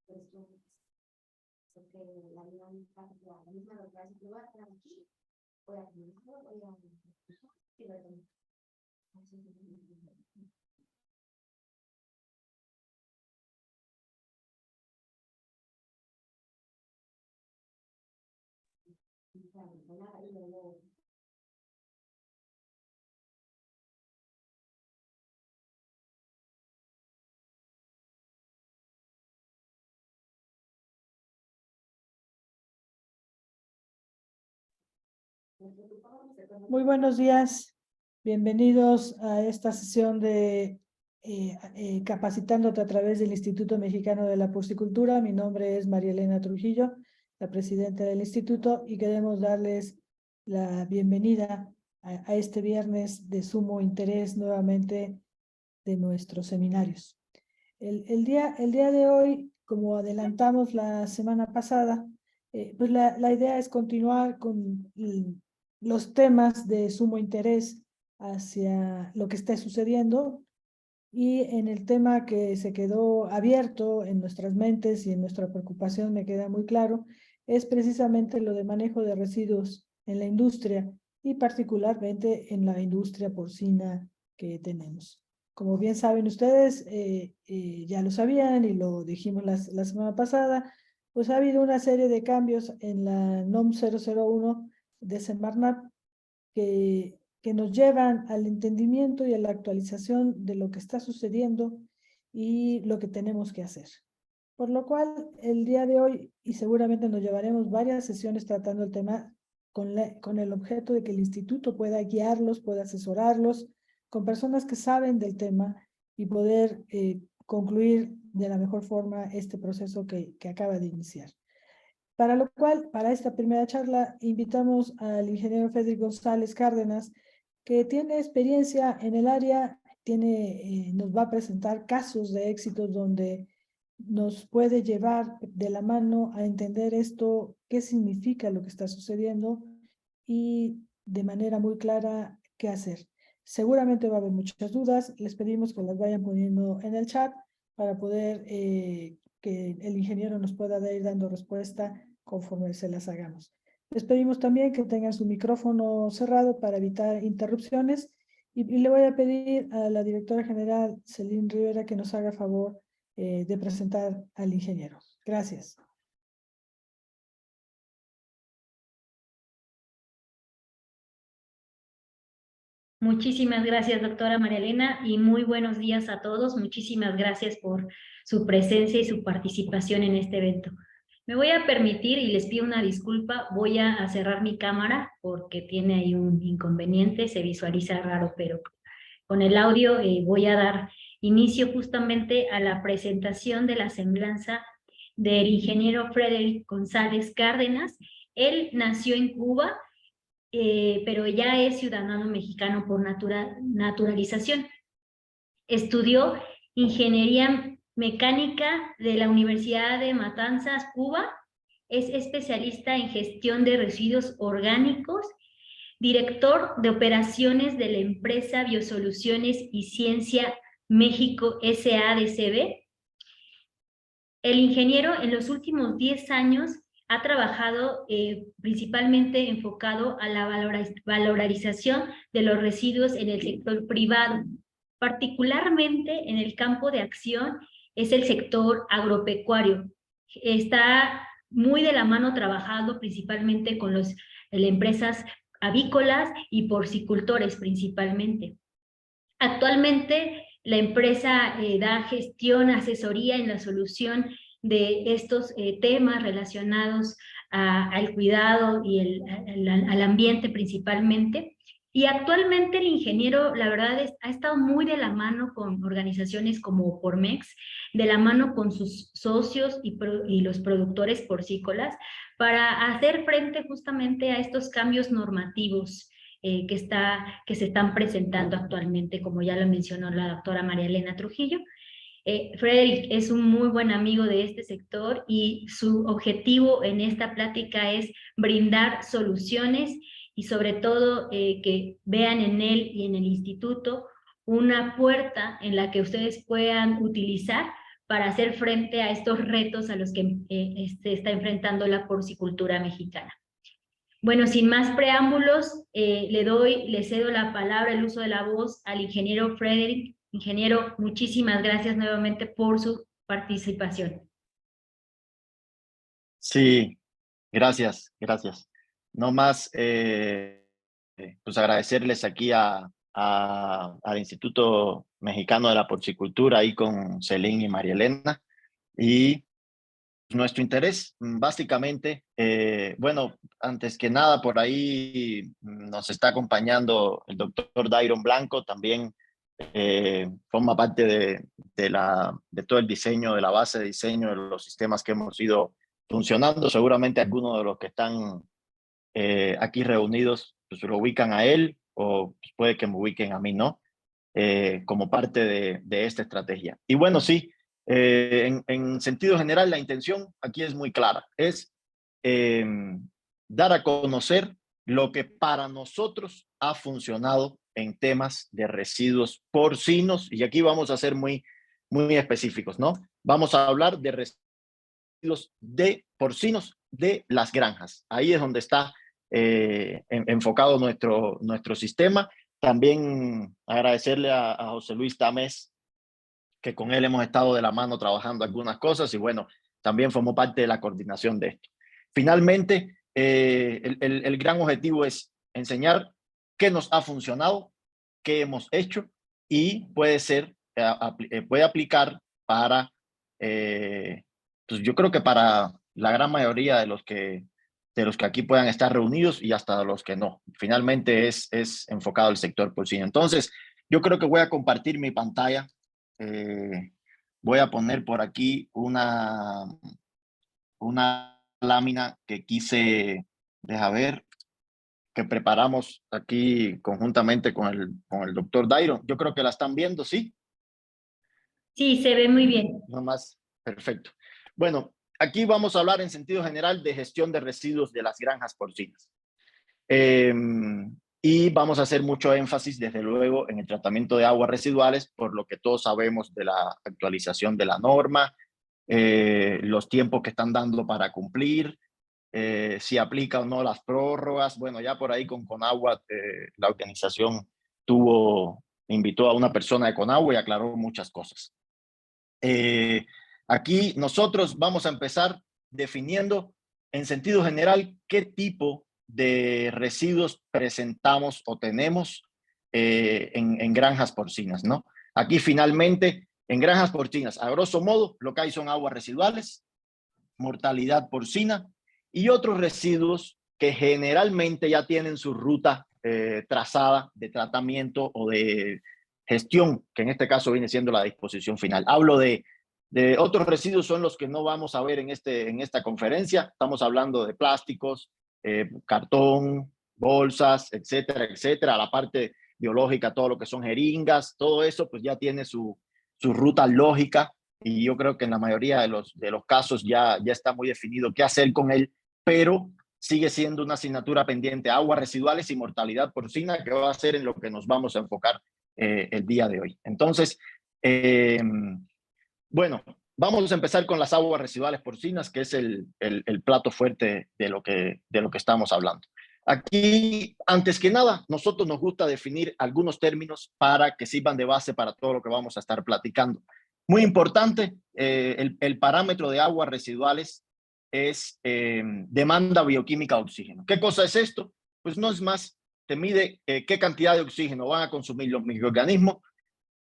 porque la dinámica, la misma democracia que va a estar aquí, voy a terminar, voy a Muy buenos días, bienvenidos a esta sesión de Capacitándote a través del Instituto Mexicano de la Porcicultura. Mi nombre es María Elena Trujillo, la presidenta del instituto, y queremos darles la bienvenida a este viernes de sumo interés nuevamente de nuestros seminarios. El día de hoy, como adelantamos la semana pasada, pues la idea es continuar con los temas de sumo interés hacia lo que está sucediendo, y en el tema que se quedó abierto en nuestras mentes y en nuestra preocupación, me queda muy claro, es precisamente lo de manejo de residuos en la industria y particularmente en la industria porcina que tenemos. Como bien saben ustedes, ya lo sabían y lo dijimos la semana pasada, pues ha habido una serie de cambios en la NOM 001 de Semarnat que nos llevan al entendimiento y a la actualización de lo que está sucediendo y lo que tenemos que hacer. Por lo cual, el día de hoy, y seguramente nos llevaremos varias sesiones tratando el tema con el objeto de que el instituto pueda guiarlos, pueda asesorarlos con personas que saben del tema y poder concluir de la mejor forma este proceso que acaba de iniciar. Para lo cual, para esta primera charla, invitamos al ingeniero Frederick González Cárdenas, que tiene experiencia en el área, nos va a presentar casos de éxitos donde nos puede llevar de la mano a entender esto, qué significa lo que está sucediendo y de manera muy clara qué hacer. Seguramente va a haber muchas dudas, les pedimos que las vayan poniendo en el chat para poder que el ingeniero nos pueda ir dando respuesta conforme se las hagamos. Les pedimos también que tengan su micrófono cerrado para evitar interrupciones, y le voy a pedir a la directora general, Celine Rivera, que nos haga favor de presentar al ingeniero. Gracias. Muchísimas gracias, doctora María Elena, y muy buenos días a todos. Muchísimas gracias por su presencia y su participación en este evento. Me voy a permitir, y les pido una disculpa, voy a cerrar mi cámara porque tiene ahí un inconveniente, se visualiza raro, pero con el audio voy a dar inicio justamente a la presentación de la semblanza del ingeniero Frederick González Cárdenas. Él nació en Cuba, pero ya es ciudadano mexicano por naturalización. Estudió ingeniería mecánica de la Universidad de Matanzas, Cuba. Es especialista en gestión de residuos orgánicos, director de operaciones de la empresa Biosoluciones y Ciencia México S.A.D.C.B. El ingeniero en los últimos 10 años ha trabajado principalmente enfocado a la valorización de los residuos en el sector privado. Particularmente en el campo de acción es el sector agropecuario. Está muy de la mano trabajando principalmente con las empresas avícolas y porcicultores principalmente. Actualmente la empresa da gestión, asesoría en la solución de estos temas relacionados al cuidado y al ambiente principalmente. Y actualmente el ingeniero, la verdad, ha estado muy de la mano con organizaciones como Pormex, de la mano con sus socios y los productores porcícolas, para hacer frente justamente a estos cambios normativos que se están presentando actualmente, como ya lo mencionó la doctora María Elena Trujillo. Frederick es un muy buen amigo de este sector y su objetivo en esta plática es brindar soluciones y sobre todo que vean en él y en el instituto una puerta en la que ustedes puedan utilizar para hacer frente a estos retos a los que se está enfrentando la porcicultura mexicana. Bueno, sin más preámbulos, le cedo la palabra, el uso de la voz al ingeniero Frederick. Ingeniero, muchísimas gracias nuevamente por su participación. Sí, gracias. No más, pues agradecerles aquí al Instituto Mexicano de la Porcicultura, ahí con Celín y María Elena. Y nuestro interés, básicamente, bueno, antes que nada, por ahí nos está acompañando el doctor Dairon Blanco, también forma parte de todo el diseño, de la base de diseño de los sistemas que hemos ido funcionando. Seguramente algunos de los que están aquí reunidos pues lo ubican a él, o pues, puede que me ubiquen a mí, ¿no? Como parte de esta estrategia. Y bueno, sí, en sentido general, la intención aquí es muy clara, es dar a conocer lo que para nosotros ha funcionado en temas de residuos porcinos, y aquí vamos a ser muy específicos, ¿no? Vamos a hablar de residuos de porcinos de las granjas. Ahí es donde está enfocado nuestro sistema. También agradecerle a José Luis Tamés, que con él hemos estado de la mano trabajando algunas cosas, y bueno, también formó parte de la coordinación de esto. Finalmente, el gran objetivo es enseñar qué nos ha funcionado, qué hemos hecho, y puede aplicar para, pues yo creo que para la gran mayoría de los que aquí puedan estar reunidos, y hasta los que no. Finalmente es enfocado al sector porcino. Entonces, yo creo que voy a compartir mi pantalla. Voy a poner por aquí una lámina que quise, deja ver, que preparamos aquí conjuntamente con el doctor Dairon. Yo creo que la están viendo, ¿sí? Sí, se ve muy bien. No más, perfecto. Bueno, aquí vamos a hablar en sentido general de gestión de residuos de las granjas porcinas. Y vamos a hacer mucho énfasis, desde luego, en el tratamiento de aguas residuales, por lo que todos sabemos de la actualización de la norma, los tiempos que están dando para cumplir, si aplica o no las prórrogas. Bueno, ya por ahí con Conagua, la organización invitó a una persona de Conagua y aclaró muchas cosas. Aquí nosotros vamos a empezar definiendo en sentido general qué tipo de residuos presentamos o tenemos en granjas porcinas, ¿no? Aquí finalmente, en granjas porcinas, a grosso modo, lo que hay son aguas residuales, mortalidad porcina y otros residuos que generalmente ya tienen su ruta trazada de tratamiento o de gestión, que en este caso viene siendo la disposición final. Hablo de otros residuos, son los que no vamos a ver en esta conferencia. Estamos hablando de plásticos, cartón, bolsas, etcétera, etcétera. La parte biológica, todo lo que son jeringas, todo eso pues ya tiene su ruta lógica, y yo creo que en la mayoría de los casos ya está muy definido qué hacer con él, pero sigue siendo una asignatura pendiente, aguas residuales y mortalidad porcina, que va a ser en lo que nos vamos a enfocar el día de hoy. Entonces, bueno, vamos a empezar con las aguas residuales porcinas, que es el plato fuerte de lo que estamos hablando. Aquí, antes que nada, nosotros nos gusta definir algunos términos para que sirvan de base para todo lo que vamos a estar platicando. Muy importante, el parámetro de aguas residuales es demanda bioquímica de oxígeno. ¿Qué cosa es esto? Pues no es más, te mide qué cantidad de oxígeno van a consumir los microorganismos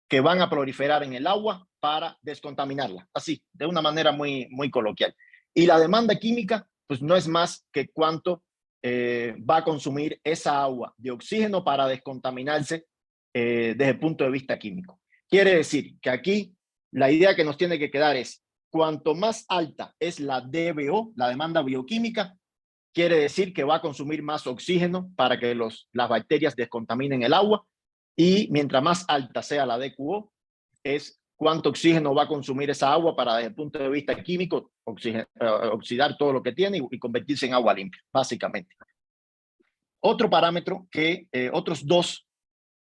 que van a proliferar en el agua para descontaminarla, así, de una manera muy coloquial. Y la demanda química, pues no es más que cuánto va a consumir esa agua de oxígeno para descontaminarse desde el punto de vista químico. Quiere decir que aquí la idea que nos tiene que quedar es, cuanto más alta es la DBO, la demanda bioquímica, quiere decir que va a consumir más oxígeno para que las bacterias descontaminen el agua, y mientras más alta sea la DQO, es cuánto oxígeno va a consumir esa agua para, desde el punto de vista químico, oxidar todo lo que tiene y convertirse en agua limpia, básicamente. Otro parámetro otros dos,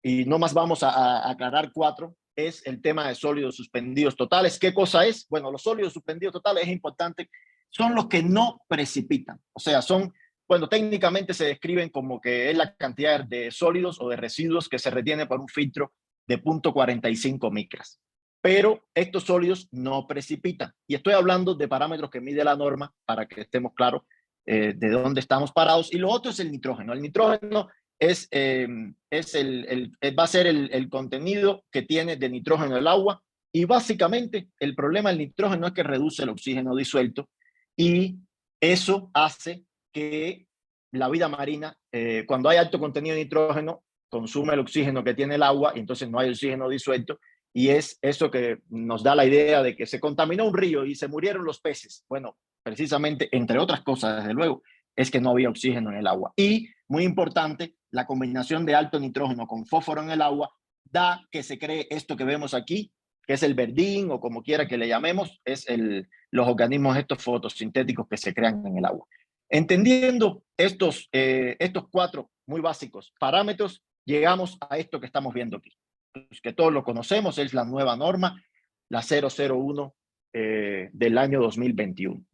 y no más vamos a aclarar 4, es el tema de sólidos suspendidos totales. ¿Qué cosa es? Bueno, los sólidos suspendidos totales es importante, son los que no precipitan. O sea, son, bueno, técnicamente se describen como que es la cantidad de sólidos o de residuos que se retiene por un filtro de 0.45 micras. Pero estos sólidos no precipitan. Y estoy hablando de parámetros que mide la norma para que estemos claros de dónde estamos parados. Y lo otro es el nitrógeno. El nitrógeno va a ser el contenido que tiene de nitrógeno el agua. Y básicamente el problema del nitrógeno es que reduce el oxígeno disuelto y eso hace que la vida marina, cuando hay alto contenido de nitrógeno, consume el oxígeno que tiene el agua y entonces no hay oxígeno disuelto. Y es eso que nos da la idea de que se contaminó un río y se murieron los peces. Bueno, precisamente, entre otras cosas, desde luego, es que no había oxígeno en el agua. Y, muy importante, la combinación de alto nitrógeno con fósforo en el agua da que se cree esto que vemos aquí, que es el verdín o como quiera que le llamemos, es los organismos estos fotosintéticos que se crean en el agua. Entendiendo estos 4 muy básicos parámetros, llegamos a esto que estamos viendo aquí, que todos lo conocemos, es la nueva norma, la 001 del año 2021.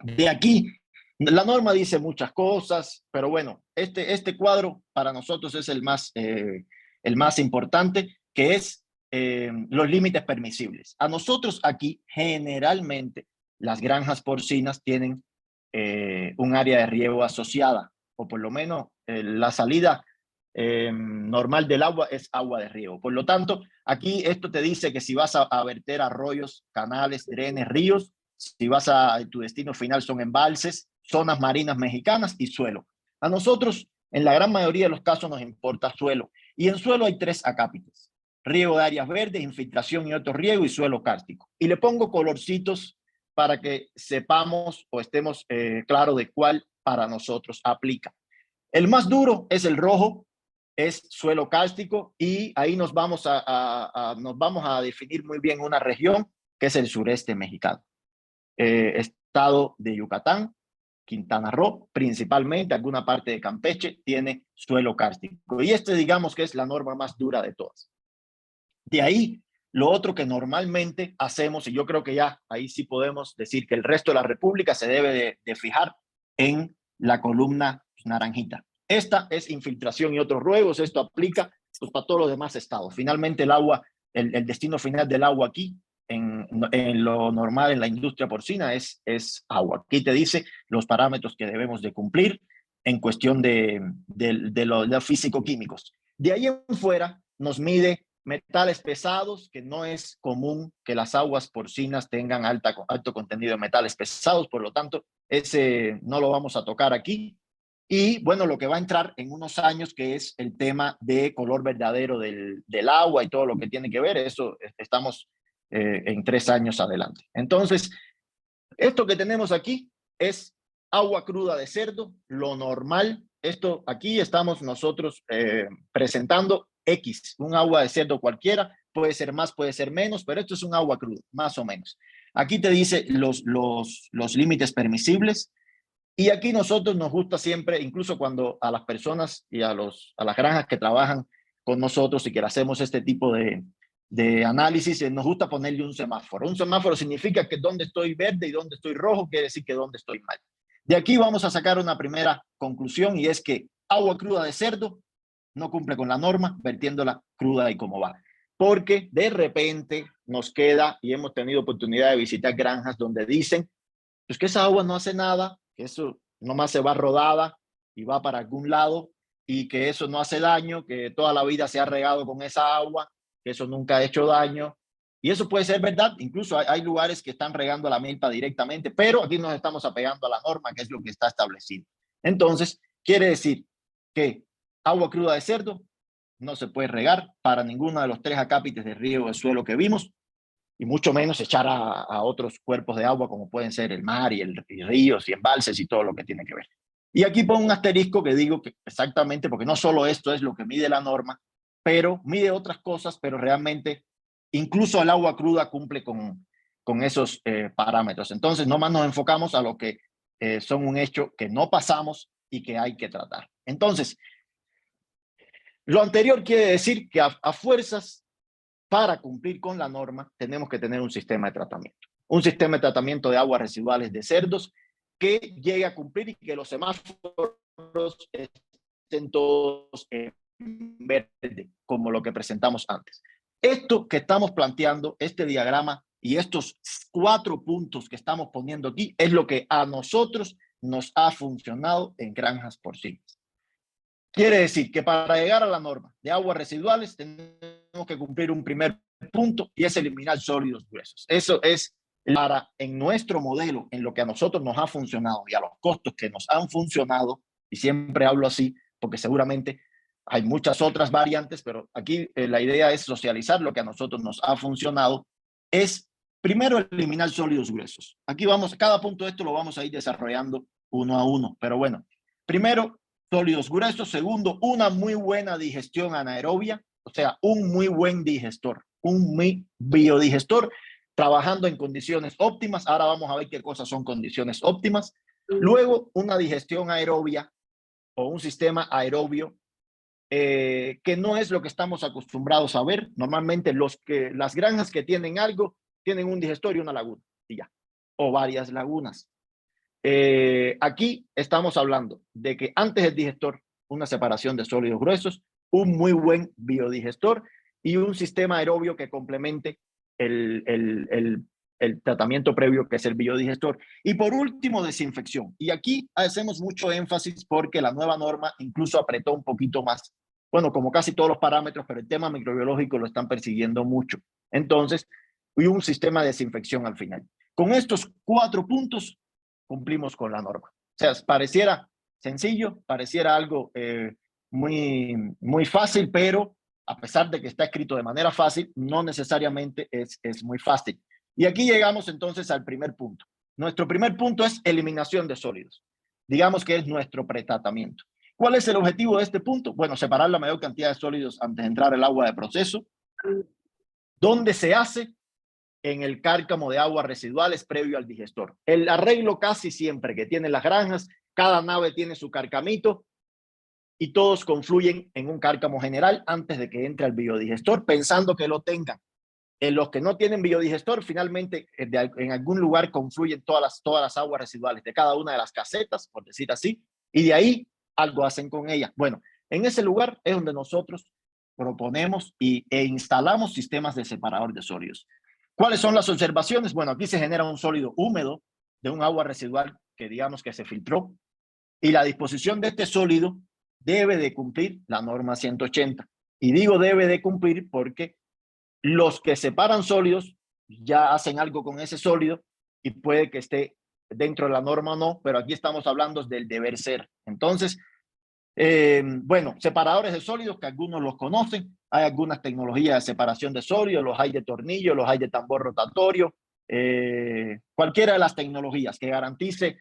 De aquí, la norma dice muchas cosas, pero bueno, este cuadro para nosotros es el más importante, que es los límites permisibles. A nosotros aquí, generalmente, las granjas porcinas tienen un área de riego asociada, o por lo menos la salida normal del agua es agua de riego. Por lo tanto, aquí esto te dice que si vas a verter arroyos, canales, drenes, ríos, si vas tu destino final son embalses, zonas marinas mexicanas y suelo. A nosotros, en la gran mayoría de los casos, nos importa suelo. Y en suelo hay 3 acápites: riego de áreas verdes, infiltración y otro riego, y suelo kárstico. Y le pongo colorcitos para que sepamos o estemos claros de cuál para nosotros aplica. El más duro es el rojo, es suelo kárstico, y ahí nos vamos a definir muy bien una región que es el sureste mexicano. Estado de Yucatán, Quintana Roo, principalmente alguna parte de Campeche tiene suelo kárstico. Y digamos que es la norma más dura de todas. De ahí, lo otro que normalmente hacemos, y yo creo que ya ahí sí podemos decir que el resto de la República se debe de fijar en la columna naranjita. Esta es infiltración y otros riegos. Esto aplica pues, para todos los demás estados. Finalmente el agua, el destino final del agua aquí, en lo normal en la industria porcina, es agua. Aquí te dice los parámetros que debemos de cumplir en cuestión de los físico-químicos. De ahí en fuera nos mide metales pesados, que no es común que las aguas porcinas tengan alto contenido de metales pesados, por lo tanto, ese no lo vamos a tocar aquí. Y bueno, lo que va a entrar en unos años, que es el tema de color verdadero del agua y todo lo que tiene que ver, eso estamos en 3 años adelante. Entonces, esto que tenemos aquí es agua cruda de cerdo, lo normal. Esto aquí estamos nosotros presentando X, un agua de cerdo cualquiera, puede ser más, puede ser menos, pero esto es un agua cruda, más o menos. Aquí te dice los límites permisibles, y aquí nosotros nos gusta siempre, incluso cuando a las personas y a las granjas que trabajan con nosotros y que hacemos este tipo de análisis, nos gusta ponerle un semáforo. Un semáforo significa que donde estoy verde y donde estoy rojo quiere decir que donde estoy mal. De aquí vamos a sacar una primera conclusión, y es que agua cruda de cerdo no cumple con la norma, vertiéndola cruda y como va. Porque de repente nos queda, y hemos tenido oportunidad de visitar granjas donde dicen pues que esa agua no hace nada, que eso nomás se va rodada y va para algún lado, y que eso no hace daño, que toda la vida se ha regado con esa agua, que eso nunca ha hecho daño. Y eso puede ser verdad, incluso hay lugares que están regando la milpa directamente, pero aquí nos estamos apegando a la norma, que es lo que está establecido. Entonces, quiere decir que agua cruda de cerdo no se puede regar para ninguno de los 3 acápites de riego de suelo que vimos, y mucho menos echar a otros cuerpos de agua como pueden ser el mar y ríos y embalses y todo lo que tiene que ver. Y aquí pongo un asterisco que digo que exactamente, porque no solo esto es lo que mide la norma, pero mide otras cosas, pero realmente incluso el agua cruda cumple con esos parámetros. Entonces, nomás nos enfocamos a lo que son un hecho que no pasamos y que hay que tratar. Entonces, lo anterior quiere decir que a fuerzas para cumplir con la norma, tenemos que tener un sistema de tratamiento. Un sistema de tratamiento de aguas residuales de cerdos que llegue a cumplir y que los semáforos estén todos en verde, como lo que presentamos antes. Esto que estamos planteando, este diagrama y estos 4 puntos que estamos poniendo aquí, es lo que a nosotros nos ha funcionado en granjas porcinas. Quiere decir que para llegar a la norma de aguas residuales tenemos que cumplir un primer punto y es eliminar sólidos gruesos. Eso es en nuestro modelo, en lo que a nosotros nos ha funcionado y a los costos que nos han funcionado, y siempre hablo así porque seguramente hay muchas otras variantes, pero aquí la idea es socializar lo que a nosotros nos ha funcionado, es primero eliminar sólidos gruesos. Aquí vamos, cada punto de esto lo vamos a ir desarrollando uno a uno, pero bueno, primero sólidos gruesos, segundo, una muy buena digestión anaerobia, o sea, un muy buen digestor, un muy biodigestor, trabajando en condiciones óptimas. Ahora vamos a ver qué cosas son condiciones óptimas. Luego, una digestión aerobia o un sistema aerobio que no es lo que estamos acostumbrados a ver. Normalmente las granjas que tienen algo tienen un digestor y una laguna y ya, o varias lagunas. Aquí estamos hablando de que antes del digestor, una separación de sólidos gruesos, un muy buen biodigestor y un sistema aerobio que complemente el tratamiento previo, que es el biodigestor. Y por último, desinfección. Y aquí hacemos mucho énfasis porque la nueva norma incluso apretó un poquito más. Bueno, como casi todos los parámetros, pero el tema microbiológico lo están persiguiendo mucho. Entonces, y un sistema de desinfección al final. Con estos 4 puntos, cumplimos con la norma. O sea, pareciera sencillo, pareciera algo muy fácil, pero a pesar de que está escrito de manera fácil, no necesariamente es muy fácil. Y aquí llegamos entonces al primer punto. Nuestro primer punto es eliminación de sólidos. Digamos que es nuestro pretratamiento. ¿Cuál es el objetivo de este punto? Bueno, separar la mayor cantidad de sólidos antes de entrar el agua de proceso. ¿Dónde se hace? En el cárcamo de aguas residuales previo al digestor. El arreglo casi siempre que tienen las granjas, cada nave tiene su carcamito y todos confluyen en un cárcamo general antes de que entre al biodigestor, pensando que lo tengan. En los que no tienen biodigestor, finalmente en algún lugar confluyen todas las aguas residuales de cada una de las casetas, por decir así, y de ahí algo hacen con ellas. Bueno, en ese lugar es donde nosotros proponemos e instalamos sistemas de separador de sólidos. ¿Cuáles son las observaciones? Bueno, aquí se genera un sólido húmedo de un agua residual que digamos que se filtró y la disposición de este sólido debe de cumplir la norma 180. Y digo debe de cumplir porque los que separan sólidos ya hacen algo con ese sólido y puede que esté dentro de la norma o no, pero aquí estamos hablando del deber ser. Entonces, bueno, separadores de sólidos que algunos los conocen. Hay algunas tecnologías de separación de sólidos, los hay de tornillo, los hay de tambor rotatorio, cualquiera de las tecnologías que garantice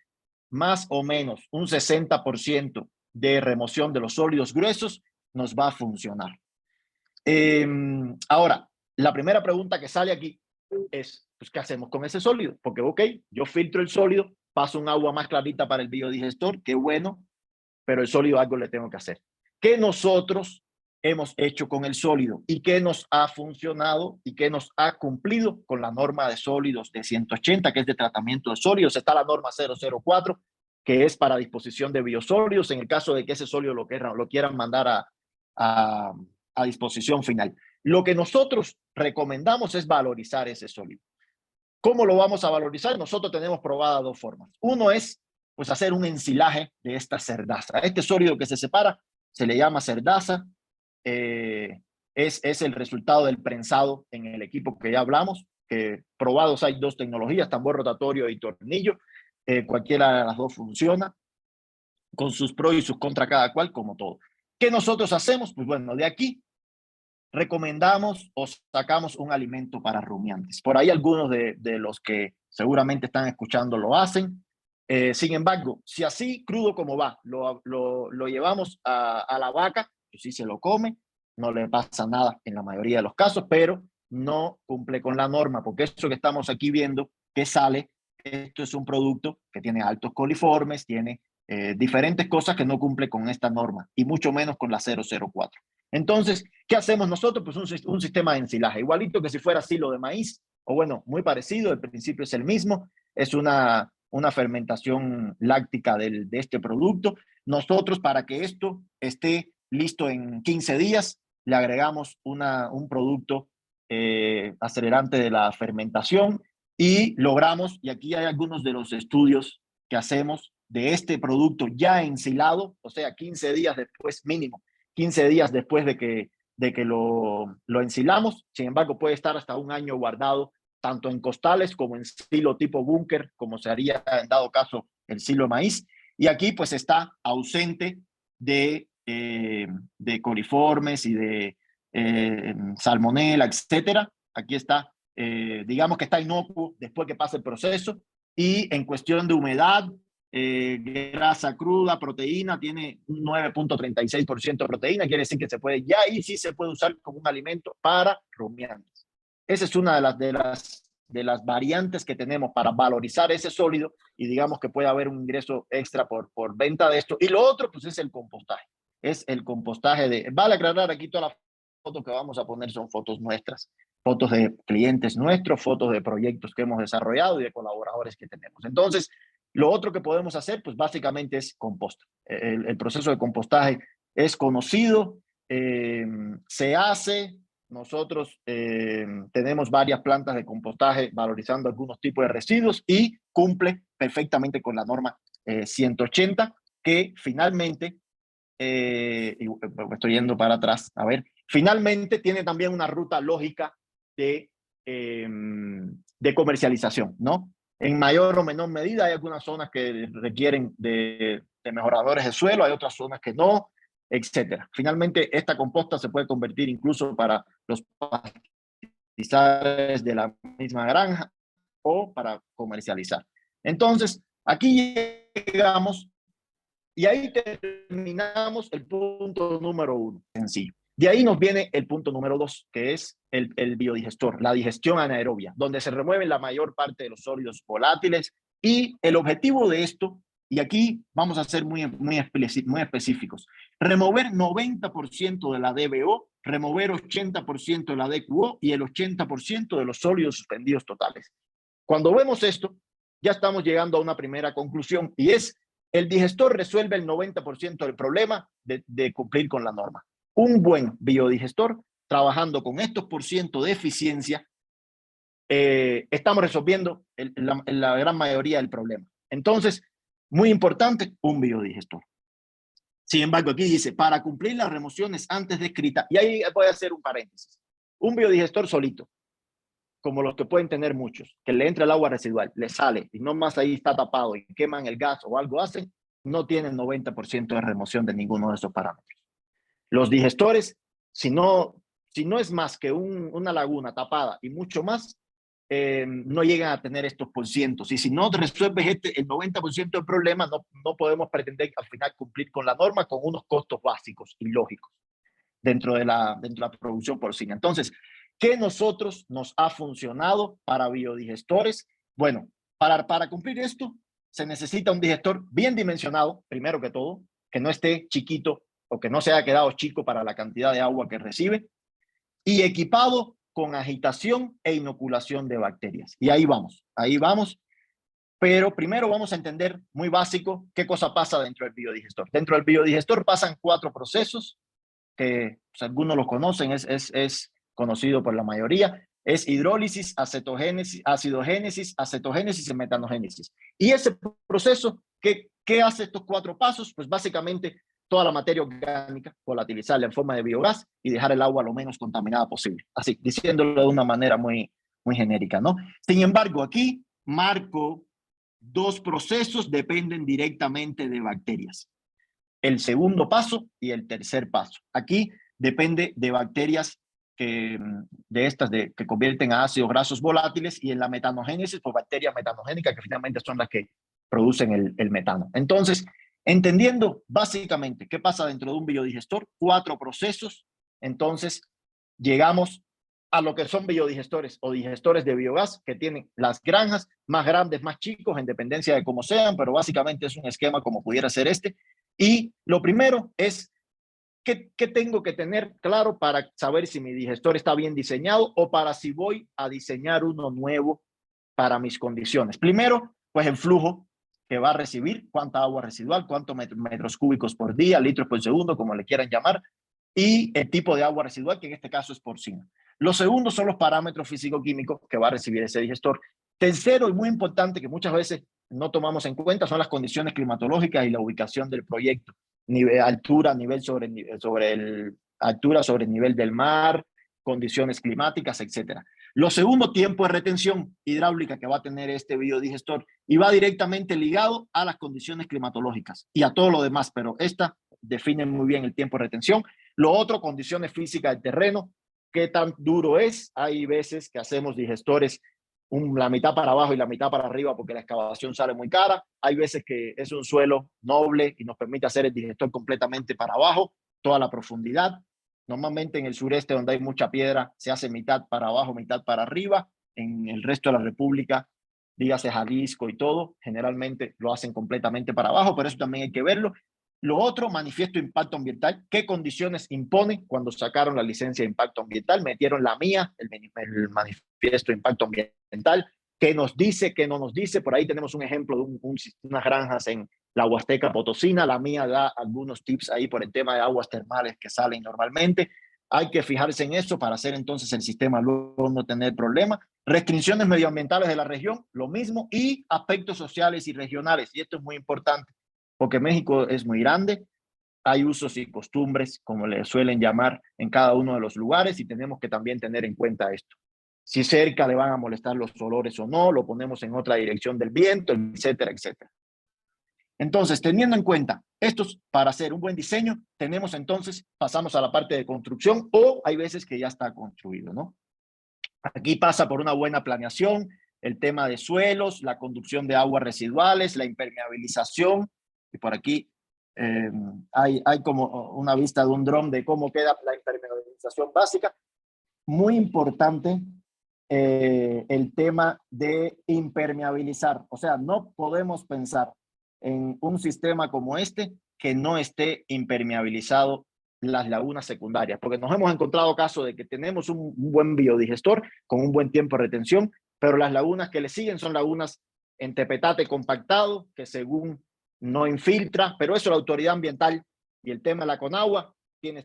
más o menos un 60% de remoción de los sólidos gruesos nos va a funcionar. Ahora, la primera pregunta que sale aquí es, pues, ¿qué hacemos con ese sólido? Porque, ok, yo filtro el sólido, paso un agua más clarita para el biodigestor, qué bueno, pero el sólido algo le tengo que hacer. ¿Qué nosotros hemos hecho con el sólido y qué nos ha funcionado y qué nos ha cumplido con la norma de sólidos de 180, que es de tratamiento de sólidos? Está la norma 004, que es para disposición de biosólidos, en el caso de que ese sólido lo quieran mandar a disposición final. Lo que nosotros recomendamos es valorizar ese sólido. ¿Cómo lo vamos a valorizar? Nosotros tenemos probada 2 formas. Uno es pues hacer un ensilaje de esta cerdaza. Este sólido que se separa se le llama cerdaza. Es el resultado del prensado en el equipo que ya hablamos. Probados hay 2 tecnologías, tambor rotatorio y tornillo. Cualquiera de las 2 funciona, con sus pros y sus contras cada cual, como todo. ¿Qué nosotros hacemos? Pues bueno, de aquí recomendamos o sacamos un alimento para rumiantes. Por ahí algunos de los que seguramente están escuchando lo hacen. Sin embargo, si así crudo como va, lo llevamos a la vaca, pues sí se lo come, no le pasa nada en la mayoría de los casos, pero no cumple con la norma, porque esto que estamos aquí viendo que sale, esto es un producto que tiene altos coliformes, tiene diferentes cosas que no cumple con esta norma, y mucho menos con la 004. Entonces, ¿qué hacemos nosotros? Pues un sistema de ensilaje, igualito que si fuera silo de maíz, o bueno, muy parecido, el principio es el mismo, es una fermentación láctica de este producto. Nosotros, para que esto esté listo en 15 días, le agregamos un producto acelerante de la fermentación y logramos, y aquí hay algunos de los estudios que hacemos de este producto ya ensilado, o sea, 15 días después mínimo, 15 días después de que lo ensilamos. Sin embargo, puede estar hasta un año guardado, tanto en costales como en silo tipo búnker, como se haría en dado caso el silo de maíz. Y aquí pues está ausente de coliformes y de salmonela, etcétera. Aquí está, digamos que está inocuo después que pasa el proceso. Y en cuestión de humedad, grasa cruda, proteína, tiene un 9.36% de proteína, quiere decir que se puede, ya ahí sí se puede usar como un alimento para rumiantes. Esa es una de las variantes que tenemos para valorizar ese sólido y digamos que puede haber un ingreso extra por venta de esto. Y lo otro, pues es el compostaje. Es el compostaje de, vale aclarar, aquí todas las fotos que vamos a poner son fotos nuestras, fotos de clientes nuestros, fotos de proyectos que hemos desarrollado y de colaboradores que tenemos. Entonces, lo otro que podemos hacer, pues básicamente es composta. El proceso de compostaje es conocido, se hace. Nosotros tenemos varias plantas de compostaje valorizando algunos tipos de residuos y cumple perfectamente con la norma 180, que finalmente, estoy yendo para atrás, a ver, finalmente tiene también una ruta lógica de comercialización, ¿no? En mayor o menor medida hay algunas zonas que requieren de mejoradores de suelo, hay otras zonas que no, etcétera. Finalmente, esta composta se puede convertir incluso para los pastizales de la misma granja o para comercializar. Entonces, aquí llegamos y ahí terminamos el punto número 1, sencillo. De ahí nos viene el punto número 2, que es el biodigestor, la digestión anaerobia, donde se remueven la mayor parte de los sólidos volátiles. Y el objetivo de esto, y aquí vamos a ser muy específicos, remover 90% de la DBO, remover 80% de la DQO y el 80% de los sólidos suspendidos totales. Cuando vemos esto, ya estamos llegando a una primera conclusión, y es: el digestor resuelve el 90% del problema de cumplir con la norma. Un buen biodigestor, trabajando con estos % de eficiencia, estamos resolviendo la gran mayoría del problema. Entonces, muy importante, un biodigestor. Sin embargo, aquí dice, para cumplir las remociones antes descritas, y ahí voy a hacer un paréntesis, un biodigestor solito, como los que pueden tener muchos, que le entra el agua residual, le sale y no más ahí está tapado y queman el gas o algo hacen, no tienen 90% de remoción de ninguno de esos parámetros. Los digestores, si no es más que una laguna tapada y mucho más, no llegan a tener estos %. Y si no resuelves el 90% del problema, no podemos pretender al final cumplir con la norma con unos costos básicos y lógicos dentro de la producción porcina. Entonces, ¿qué nos ha funcionado para biodigestores? Bueno, para cumplir esto, se necesita un digestor bien dimensionado, primero que todo, que no esté chiquito o que no se haya quedado chico para la cantidad de agua que recibe, y equipado con agitación e inoculación de bacterias. Y ahí vamos. Pero primero vamos a entender, muy básico, qué cosa pasa dentro del biodigestor. Dentro del biodigestor pasan 4 procesos, que pues, algunos los conocen, es conocido por la mayoría. Es hidrólisis, acetogénesis, acidogénesis, acetogénesis y metanogénesis. Y ese proceso, ¿qué hace estos 4 pasos? Pues básicamente toda la materia orgánica, volatilizarla en forma de biogás y dejar el agua lo menos contaminada posible. Así, diciéndolo de una manera muy genérica, ¿no? Sin embargo, aquí marco 2 procesos dependen directamente de bacterias. El segundo paso y el tercer paso. Aquí depende de bacterias que convierten a ácidos grasos volátiles, y en la metanogénesis, pues bacterias metanogénicas que finalmente son las que producen el metano. Entonces, entendiendo básicamente qué pasa dentro de un biodigestor, 4 procesos, entonces llegamos a lo que son biodigestores o digestores de biogás, que tienen las granjas más grandes, más chicos, en dependencia de cómo sean, pero básicamente es un esquema como pudiera ser este. Y lo primero es ¿Qué tengo que tener claro para saber si mi digestor está bien diseñado o para si voy a diseñar uno nuevo para mis condiciones? Primero, pues el flujo que va a recibir, cuánta agua residual, cuántos metros cúbicos por día, litros por segundo, como le quieran llamar, y el tipo de agua residual, que en este caso es porcina. Los segundos son los parámetros físico-químicos que va a recibir ese digestor. Tercero, y muy importante, que muchas veces no tomamos en cuenta, son las condiciones climatológicas y la ubicación del proyecto. Altura, altura sobre el nivel del mar, condiciones climáticas, etcétera. Lo segundo, tiempo de retención hidráulica que va a tener este biodigestor y va directamente ligado a las condiciones climatológicas y a todo lo demás, pero esta define muy bien el tiempo de retención. Lo otro, condiciones físicas del terreno, qué tan duro es. Hay veces que hacemos digestores la mitad para abajo y la mitad para arriba porque la excavación sale muy cara. Hay veces que es un suelo noble y nos permite hacer el digestor completamente para abajo, toda la profundidad. Normalmente en el sureste, donde hay mucha piedra, se hace mitad para abajo, mitad para arriba. En el resto de la República, dígase Jalisco y todo, generalmente lo hacen completamente para abajo, pero eso también hay que verlo. Lo otro, manifiesto de impacto ambiental. ¿Qué condiciones impone cuando sacaron la licencia de impacto ambiental? Metieron la mía, el manifiesto de impacto ambiental. ¿Qué nos dice? ¿Qué no nos dice? Por ahí tenemos un ejemplo de unas granjas en la Huasteca Potosina. La mía da algunos tips ahí por el tema de aguas termales que salen normalmente. Hay que fijarse en eso para hacer entonces el sistema luego no tener problemas. Restricciones medioambientales de la región, lo mismo. Y aspectos sociales y regionales. Y esto es muy importante, porque México es muy grande, hay usos y costumbres, como le suelen llamar, en cada uno de los lugares y tenemos que también tener en cuenta esto. Si cerca le van a molestar los olores o no, lo ponemos en otra dirección del viento, etcétera, etcétera. Entonces, teniendo en cuenta estos, para hacer un buen diseño, tenemos entonces, pasamos a la parte de construcción o hay veces que ya está construido, ¿no? Aquí pasa por una buena planeación, el tema de suelos, la conducción de aguas residuales, la impermeabilización, y por aquí hay como una vista de un dron de cómo queda la impermeabilización básica. Muy importante el tema de impermeabilizar, o sea, no podemos pensar en un sistema como este que no esté impermeabilizado las lagunas secundarias, porque nos hemos encontrado casos de que tenemos un buen biodigestor con un buen tiempo de retención, pero las lagunas que le siguen son lagunas en tepetate compactado, que según no infiltra, pero eso la autoridad ambiental y el tema de la Conagua,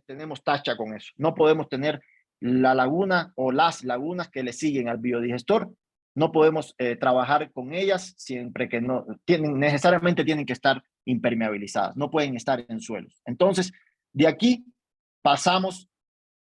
tenemos tacha con eso. No podemos tener la laguna o las lagunas que le siguen al biodigestor, no podemos trabajar con ellas siempre que no necesariamente tienen que estar impermeabilizadas, no pueden estar en suelos. Entonces, de aquí pasamos,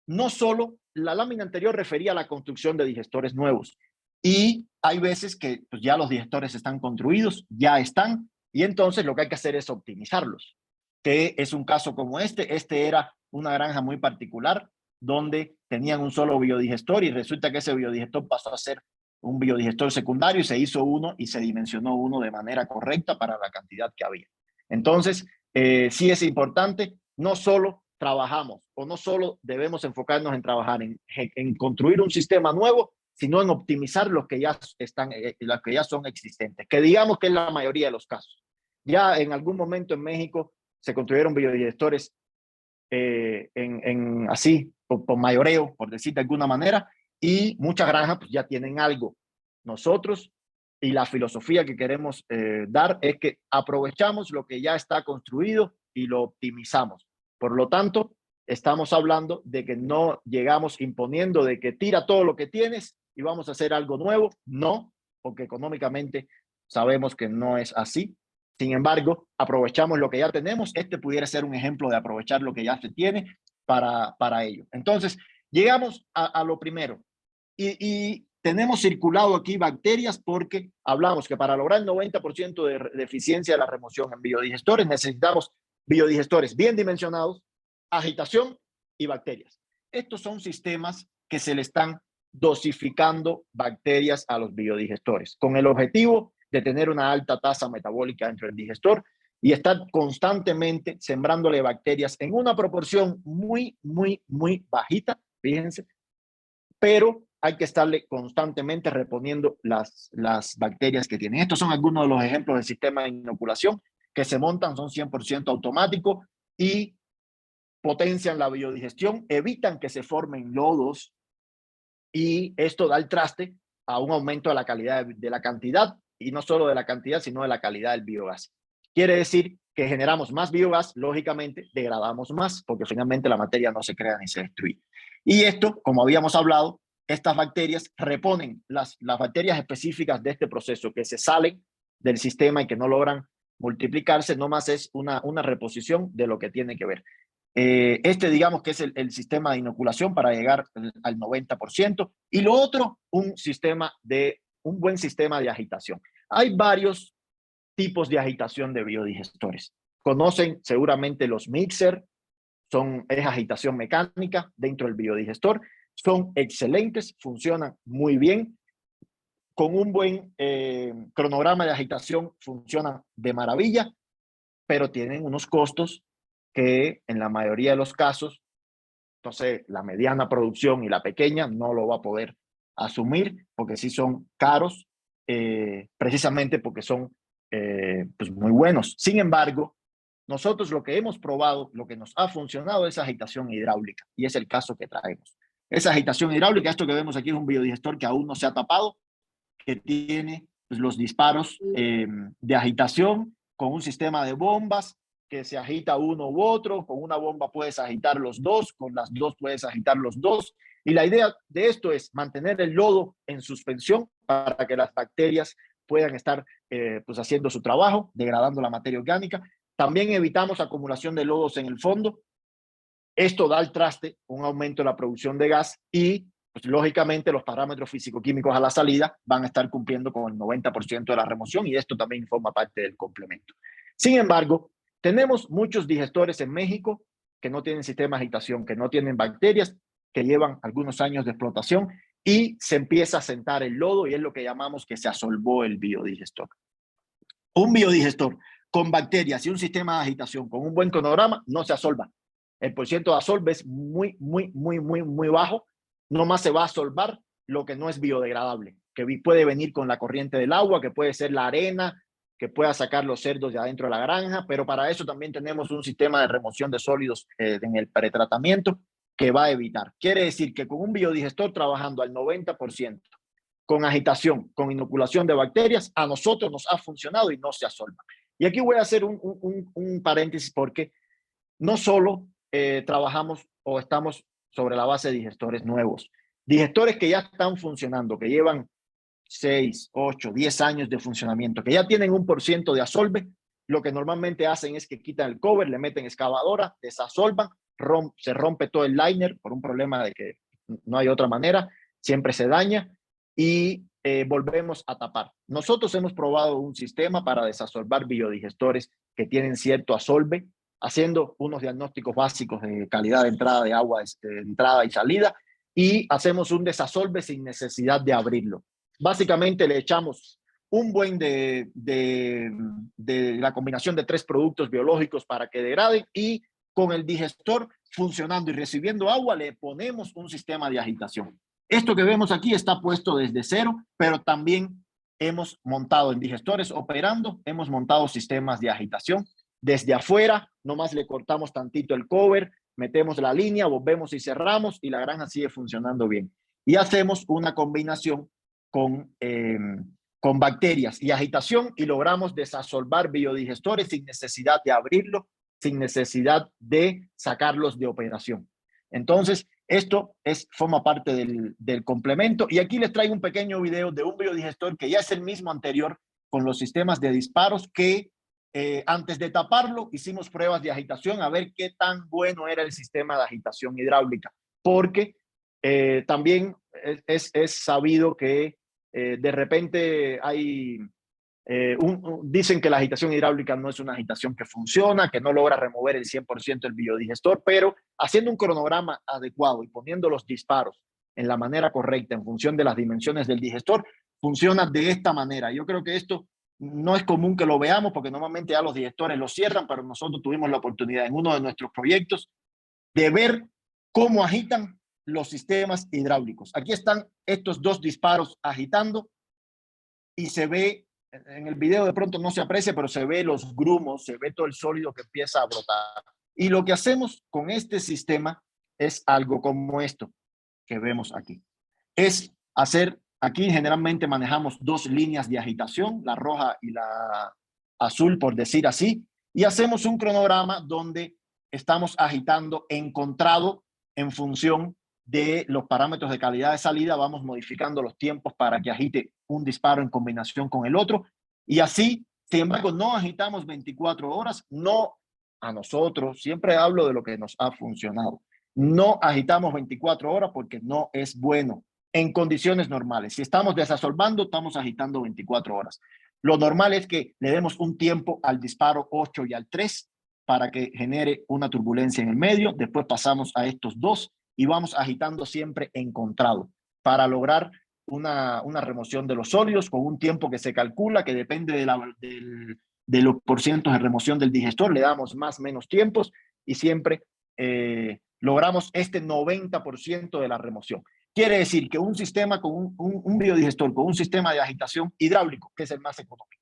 no solo la lámina anterior refería a la construcción de digestores nuevos y hay veces que pues, ya los digestores están construidos, ya están, y entonces lo que hay que hacer es optimizarlos, que es un caso como este. Este era una granja muy particular donde tenían un solo biodigestor y resulta que ese biodigestor pasó a ser un biodigestor secundario y se hizo uno y se dimensionó uno de manera correcta para la cantidad que había. Entonces, sí es importante, no solo trabajamos o no solo debemos enfocarnos en trabajar en construir un sistema nuevo, sino en optimizar los que ya los que ya son existentes, que digamos que es la mayoría de los casos. Ya en algún momento en México se construyeron biodigestores así, por mayoreo, por decir de alguna manera, y muchas granjas pues, ya tienen algo. Nosotros, y la filosofía que queremos dar es que aprovechamos lo que ya está construido y lo optimizamos. Por lo tanto, estamos hablando de que no llegamos imponiendo de que tira todo lo que tienes y vamos a hacer algo nuevo. No, porque económicamente sabemos que no es así. Sin embargo, aprovechamos lo que ya tenemos. Este pudiera ser un ejemplo de aprovechar lo que ya se tiene para ello. Entonces, llegamos a lo primero. Y tenemos circulado aquí bacterias porque hablamos que para lograr el 90% de eficiencia de la remoción en biodigestores necesitamos biodigestores bien dimensionados, agitación y bacterias. Estos son sistemas que se le están dosificando bacterias a los biodigestores con el objetivo de tener una alta tasa metabólica dentro del digestor y estar constantemente sembrándole bacterias en una proporción muy bajita, fíjense, pero hay que estarle constantemente reponiendo las bacterias que tienen. Estos son algunos de los ejemplos del sistema de inoculación que se montan, son 100% automáticos y potencian la biodigestión, evitan que se formen lodos y esto da el traste a un aumento de la calidad, de la cantidad, y no solo de la cantidad, sino de la calidad del biogás. Quiere decir que generamos más biogás, lógicamente degradamos más, porque finalmente la materia no se crea ni se destruye. Y esto, como habíamos hablado, estas bacterias reponen las bacterias específicas de este proceso que se salen del sistema y que no logran multiplicarse, nomás es una reposición de lo que tiene que ver. Digamos que es el sistema de inoculación para llegar al 90%, y lo otro, un buen sistema de agitación. Hay varios tipos de agitación de biodigestores. Conocen seguramente los mixer, es agitación mecánica dentro del biodigestor, son excelentes, funcionan muy bien, con un buen cronograma de agitación funcionan de maravilla, pero tienen unos costos que en la mayoría de los casos, entonces la mediana producción y la pequeña no lo va a poder asumir, porque sí son caros, precisamente porque son pues muy buenos. Sin embargo, nosotros lo que hemos probado, lo que nos ha funcionado es agitación hidráulica, y es el caso que traemos. Esa agitación hidráulica, esto que vemos aquí es un biodigestor que aún no se ha tapado, que tiene pues, los disparos de agitación con un sistema de bombas que se agita uno u otro. Con una bomba puedes agitar los dos, con las dos puedes agitar los dos. Y la idea de esto es mantener el lodo en suspensión para que las bacterias puedan estar pues haciendo su trabajo, degradando la materia orgánica. También evitamos acumulación de lodos en el fondo. Esto da al traste un aumento de la producción de gas y pues, lógicamente los parámetros físico-químicos a la salida van a estar cumpliendo con el 90% de la remoción, y esto también forma parte del complemento. Sin embargo, tenemos muchos digestores en México que no tienen sistema de agitación, que no tienen bacterias, que llevan algunos años de explotación y se empieza a sentar el lodo, y es lo que llamamos que se asolvó el biodigestor. Un biodigestor con bacterias y un sistema de agitación con un buen cronograma no se asolva. El porcentaje de asolve es muy bajo. No más se va a asolvar lo que no es biodegradable, que puede venir con la corriente del agua, que puede ser la arena, que pueda sacar los cerdos de adentro de la granja, pero para eso también tenemos un sistema de remoción de sólidos en el pretratamiento que va a evitar. Quiere decir que con un biodigestor trabajando al 90%, con agitación, con inoculación de bacterias, a nosotros nos ha funcionado y no se asolva. Y aquí voy a hacer un paréntesis, porque no solo trabajamos o estamos sobre la base de digestores nuevos, digestores que ya están funcionando, que llevan 6, 8, 10 años de funcionamiento, que ya tienen un % de asolve. Lo que normalmente hacen es que quitan el cover, le meten excavadora, desasolvan, se rompe todo el liner por un problema de que no hay otra manera, siempre se daña, y volvemos a tapar. Nosotros hemos probado un sistema para desasolvar biodigestores que tienen cierto asolve, haciendo unos diagnósticos básicos de calidad de entrada de agua, de entrada y salida, y hacemos un desasolve sin necesidad de abrirlo. Básicamente le echamos un buen de la combinación de 3 productos biológicos para que degraden, y con el digestor funcionando y recibiendo agua le ponemos un sistema de agitación. Esto que vemos aquí está puesto desde cero, pero también hemos montado en digestores operando, hemos montado sistemas de agitación. Desde afuera, nomás le cortamos tantito el cover, metemos la línea, volvemos y cerramos, y la granja sigue funcionando bien. Y hacemos una combinación con bacterias y agitación, y logramos desasolvar biodigestores sin necesidad de abrirlo, sin necesidad de sacarlos de operación. Entonces, esto forma parte del complemento. Y aquí les traigo un pequeño video de un biodigestor que ya es el mismo anterior, con los sistemas de disparos, que antes de taparlo hicimos pruebas de agitación a ver qué tan bueno era el sistema de agitación hidráulica, porque también es sabido que de repente hay dicen que la agitación hidráulica no es una agitación que funciona, que no logra remover el 100% del biodigestor, pero haciendo un cronograma adecuado y poniendo los disparos en la manera correcta en función de las dimensiones del digestor, funciona de esta manera. Yo creo que esto no es común que lo veamos, porque normalmente ya los digestores los cierran, pero nosotros tuvimos la oportunidad en uno de nuestros proyectos de ver cómo agitan los sistemas hidráulicos. Aquí están estos 2 disparos agitando, y se ve en el video, de pronto no se aprecia, pero se ve los grumos, se ve todo el sólido que empieza a brotar. Y lo que hacemos con este sistema es algo como esto que vemos aquí. Es hacer, aquí generalmente manejamos dos líneas de agitación, la roja y la azul, por decir así, y hacemos un cronograma donde estamos agitando encontrado en función de los parámetros de calidad de salida, vamos modificando los tiempos para que agite un disparo en combinación con el otro, y así, sin embargo, no agitamos 24 horas, no a nosotros, siempre hablo de lo que nos ha funcionado, no agitamos 24 horas porque no es bueno en condiciones normales. Si estamos desasolvando, estamos agitando 24 horas. Lo normal es que le demos un tiempo al disparo 8 y al 3 para que genere una turbulencia en el medio, después pasamos a estos dos y vamos agitando siempre encontrado para lograr una remoción de los sólidos con un tiempo que se calcula, que depende de los porcientos de remoción del digestor, le damos más o menos tiempos y siempre logramos este 90% de la remoción. Quiere decir que un sistema con un biodigestor, con un sistema de agitación hidráulico, que es el más económico,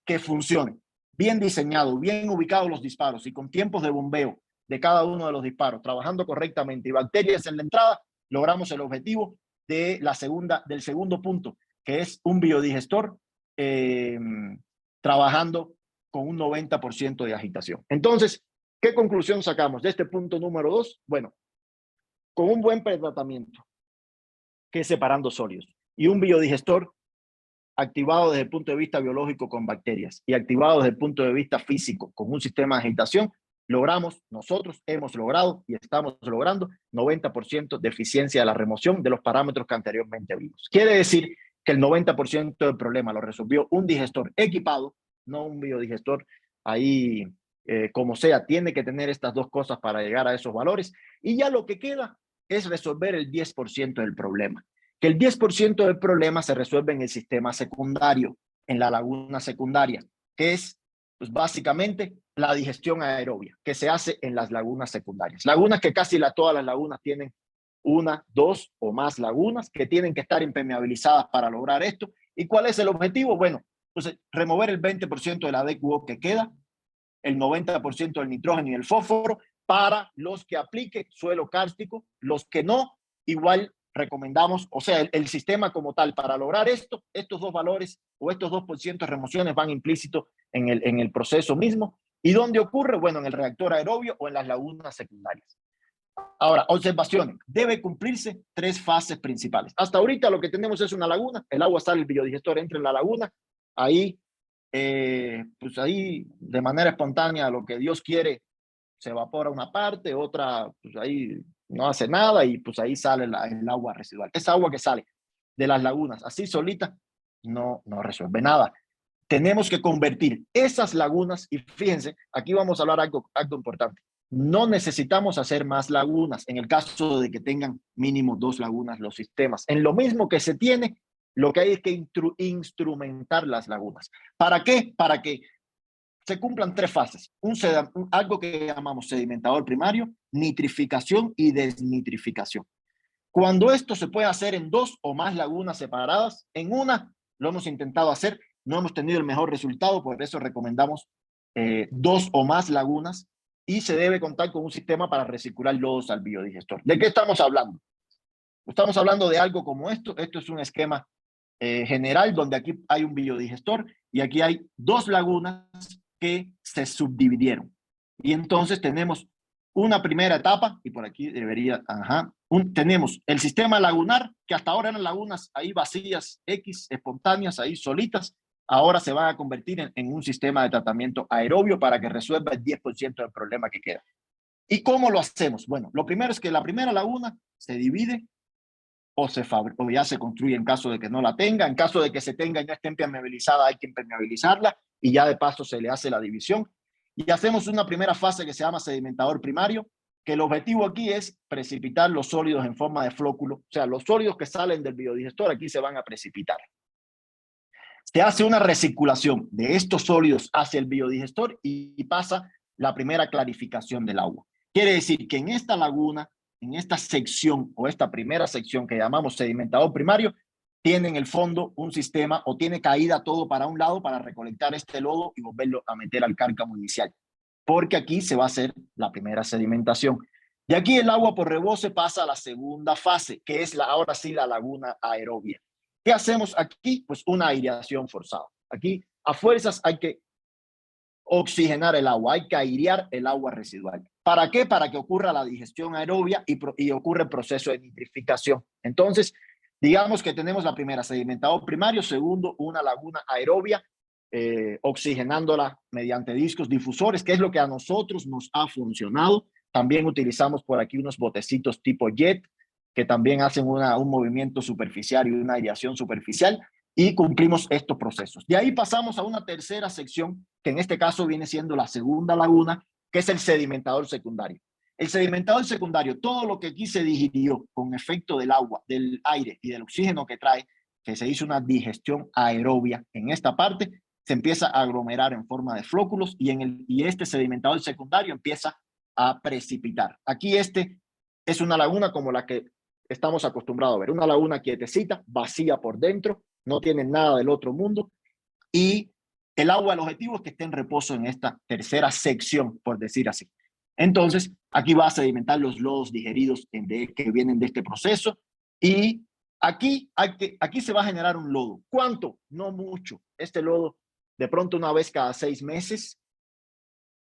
que funcione, bien diseñado, bien ubicados los disparos y con tiempos de bombeo de cada uno de los disparos, trabajando correctamente y bacterias en la entrada, logramos el objetivo de del segundo punto, que es un biodigestor trabajando con un 90% de agitación. Entonces, ¿qué conclusión sacamos de este punto número 2? Bueno, con un buen pretratamiento, que es separando sólidos, y un biodigestor activado desde el punto de vista biológico con bacterias y activado desde el punto de vista físico con un sistema de agitación, nosotros hemos logrado y estamos logrando 90% de eficiencia de la remoción de los parámetros que anteriormente vimos. Quiere decir que el 90% del problema lo resolvió un digestor equipado, no un biodigestor ahí como sea, tiene que tener estas dos cosas para llegar a esos valores, y ya lo que queda es resolver el 10% del problema. Que el 10% del problema se resuelve en el sistema secundario, en la laguna secundaria, que es pues, básicamente la digestión aerobia, que se hace en las lagunas secundarias. Lagunas que casi todas las lagunas tienen una, dos o más lagunas que tienen que estar impermeabilizadas para lograr esto. ¿Y cuál es el objetivo? Bueno, pues remover el 20% de la DQO que queda, el 90% del nitrógeno y el fósforo, para los que aplique suelo kárstico, los que no, igual recomendamos, o sea, el sistema como tal, para lograr esto, estos dos valores o estos 2% de remociones van implícitos en el proceso mismo. ¿Y dónde ocurre? Bueno, en el reactor aerobio o en las lagunas secundarias. Ahora, observaciones. Debe cumplirse 3 fases principales. Hasta ahorita lo que tenemos es una laguna, el agua sale, el biodigestor entra en la laguna, ahí, pues ahí de manera espontánea lo que Dios quiere se evapora una parte, otra pues ahí no hace nada y pues ahí sale el agua residual. Esa agua que sale de las lagunas así solita no resuelve nada. Tenemos que convertir esas lagunas, y fíjense, aquí vamos a hablar algo importante. No necesitamos hacer más lagunas en el caso de que tengan mínimo 2 lagunas los sistemas. En lo mismo que se tiene, lo que hay es que instrumentar las lagunas. ¿Para qué? Para que se cumplan 3 fases. Algo que llamamos sedimentador primario, nitrificación y desnitrificación. Cuando esto se puede hacer en 2 o más lagunas separadas, en una lo hemos intentado hacer, no hemos tenido el mejor resultado, por eso recomendamos 2 o más lagunas, y se debe contar con un sistema para recircular lodos al biodigestor. ¿De qué estamos hablando? Estamos hablando de algo como esto. Esto es un esquema general donde aquí hay un biodigestor y aquí hay 2 lagunas que se subdividieron. Y entonces tenemos una primera etapa, y por aquí debería, tenemos el sistema lagunar, que hasta ahora eran lagunas ahí vacías, X, espontáneas, ahí solitas, ahora se van a convertir en un sistema de tratamiento aerobio para que resuelva el 10% del problema que queda. ¿Y cómo lo hacemos? Bueno, lo primero es que la primera laguna se divide o ya se construye en caso de que no la tenga. En caso de que se tenga y no esté impermeabilizada, hay que impermeabilizarla y ya de paso se le hace la división. Y hacemos una primera fase que se llama sedimentador primario, que el objetivo aquí es precipitar los sólidos en forma de flóculo. O sea, los sólidos que salen del biodigestor aquí se van a precipitar. Se hace una recirculación de estos sólidos hacia el biodigestor y pasa la primera clarificación del agua. Quiere decir que en esta laguna, en esta sección o esta primera sección que llamamos sedimentador primario, tiene en el fondo un sistema o tiene caída todo para un lado para recolectar este lodo y volverlo a meter al cárcamo inicial. porque aquí se va a hacer la primera sedimentación. Y aquí el agua por rebose pasa a la segunda fase, que es ahora sí la laguna aerobia. ¿Qué hacemos aquí? Pues una aireación forzada. Aquí a fuerzas hay que oxigenar el agua, hay que airear el agua residual. ¿Para qué? Para que ocurra la digestión aerobia y ocurre el proceso de nitrificación. Entonces, digamos que tenemos la primera, sedimentado primario, segundo, una laguna aerobia, oxigenándola mediante discos difusores, que es lo que a nosotros nos ha funcionado. También utilizamos por aquí unos botecitos tipo jet, que también hacen un movimiento superficial y una aireación superficial, y cumplimos estos procesos. De ahí pasamos a una tercera sección, que en este caso viene siendo la segunda laguna, que es el sedimentador secundario. El sedimentador secundario, todo lo que aquí se digirió con efecto del agua, del aire y del oxígeno que trae, que se hizo una digestión aerobia en esta parte, se empieza a aglomerar en forma de flóculos y este sedimentador secundario empieza a precipitar. Aquí es una laguna como la que estamos acostumbrados a ver, una laguna quietecita, vacía por dentro, no tiene nada del otro mundo, y el agua, el objetivo es que esté en reposo en esta tercera sección, por decir así. Entonces, aquí va a sedimentar los lodos digeridos que vienen de este proceso, y aquí se va a generar un lodo. ¿Cuánto? No mucho. Este lodo, de pronto una vez cada 6 meses,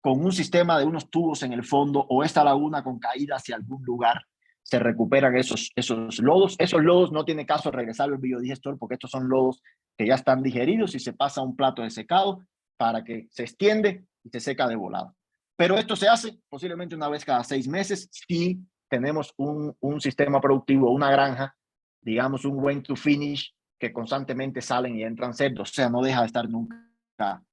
con un sistema de unos tubos en el fondo, o esta laguna con caída hacia algún lugar, se recuperan esos lodos. Esos lodos no tiene caso regresar al biodigestor, porque estos son lodos que ya están digeridos y se pasa a un plato de secado para que se extiende y se seca de volada. Pero esto se hace posiblemente una vez cada 6 meses si tenemos un sistema productivo, una granja, digamos un win to finish, que constantemente salen y entran cerdos, o sea, no deja de estar nunca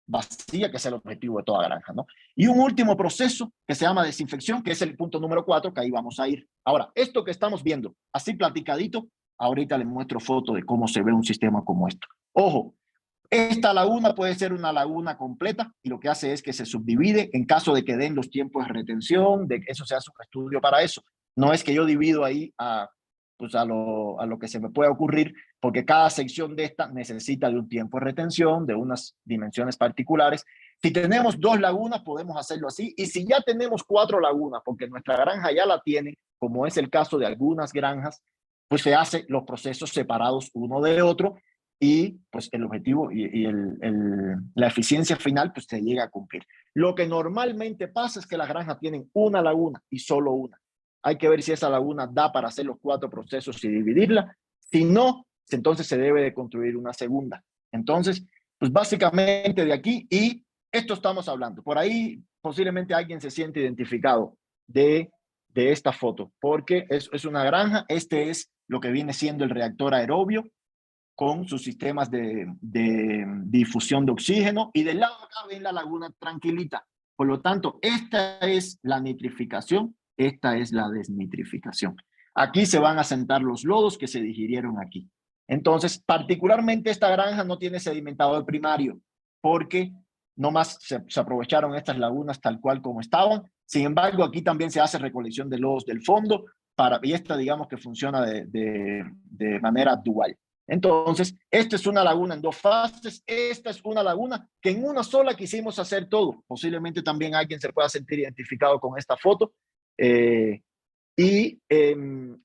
vacía, que es el objetivo de toda granja, ¿no? Y un último proceso que se llama desinfección, que es el punto número 4, que ahí vamos a ir. Ahora, esto que estamos viendo, así platicadito, ahorita les muestro foto de cómo se ve un sistema como esto. Ojo, esta laguna puede ser una laguna completa, y lo que hace es que se subdivide en caso de que den los tiempos de retención, de que eso se hace un estudio para eso. No es que yo divido ahí a lo que se me pueda ocurrir, porque cada sección de esta necesita de un tiempo de retención, de unas dimensiones particulares. Si tenemos 2 lagunas, podemos hacerlo así, y si ya tenemos 4 lagunas, porque nuestra granja ya la tiene, como es el caso de algunas granjas, pues se hacen los procesos separados uno de otro, y pues el objetivo y la eficiencia final pues se llega a cumplir. Lo que normalmente pasa es que las granjas tienen una laguna y solo una. Hay que ver si esa laguna da para hacer los 4 procesos y dividirla. Si no, entonces se debe de construir una segunda. Entonces, pues básicamente de aquí, y esto estamos hablando. Por ahí posiblemente alguien se siente identificado de esta foto, porque es una granja. Este es lo que viene siendo el reactor aerobio, con sus sistemas de difusión de oxígeno, y del lado acá ven la laguna tranquilita. Por lo tanto, esta es la nitrificación, esta es la desnitrificación. Aquí se van a sentar los lodos que se digirieron aquí. Entonces, particularmente esta granja no tiene sedimentador primario, porque nomás se aprovecharon estas lagunas tal cual como estaban. Sin embargo, aquí también se hace recolección de lodos del fondo, y esta digamos que funciona de manera dual. Entonces, esta es una laguna en 2 fases, esta es una laguna que en una sola quisimos hacer todo. Posiblemente también alguien se pueda sentir identificado con esta foto.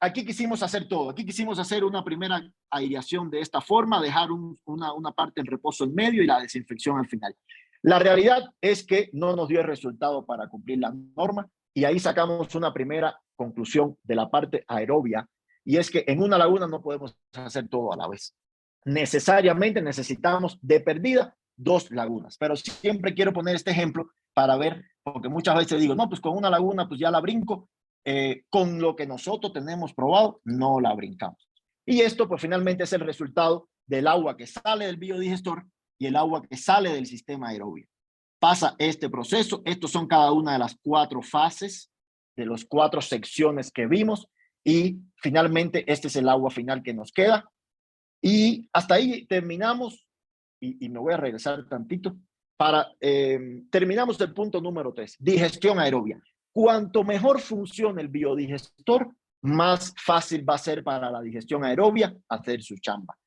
Aquí quisimos hacer todo. Aquí quisimos hacer una primera aireación de esta forma, dejar una parte en reposo en medio y la desinfección al final. La realidad es que no nos dio el resultado para cumplir la norma, y ahí sacamos una primera conclusión de la parte aerobia, y es que en una laguna no podemos hacer todo a la vez. Necesariamente necesitamos de perdida 2 lagunas, pero siempre quiero poner este ejemplo para ver, porque muchas veces digo, no, pues con una laguna pues ya la brinco, con lo que nosotros tenemos probado, no la brincamos. Y esto pues finalmente es el resultado del agua que sale del biodigestor y el agua que sale del sistema aerobio. Pasa este proceso, estos son cada una de las 4 fases, de las 4 secciones que vimos, y finalmente este es el agua final que nos queda. Y hasta ahí terminamos, y me voy a regresar tantito, terminamos el punto número 3, digestión aerobia. Cuanto mejor funcione el biodigestor, más fácil va a ser para la digestión aerobia hacer su chamba.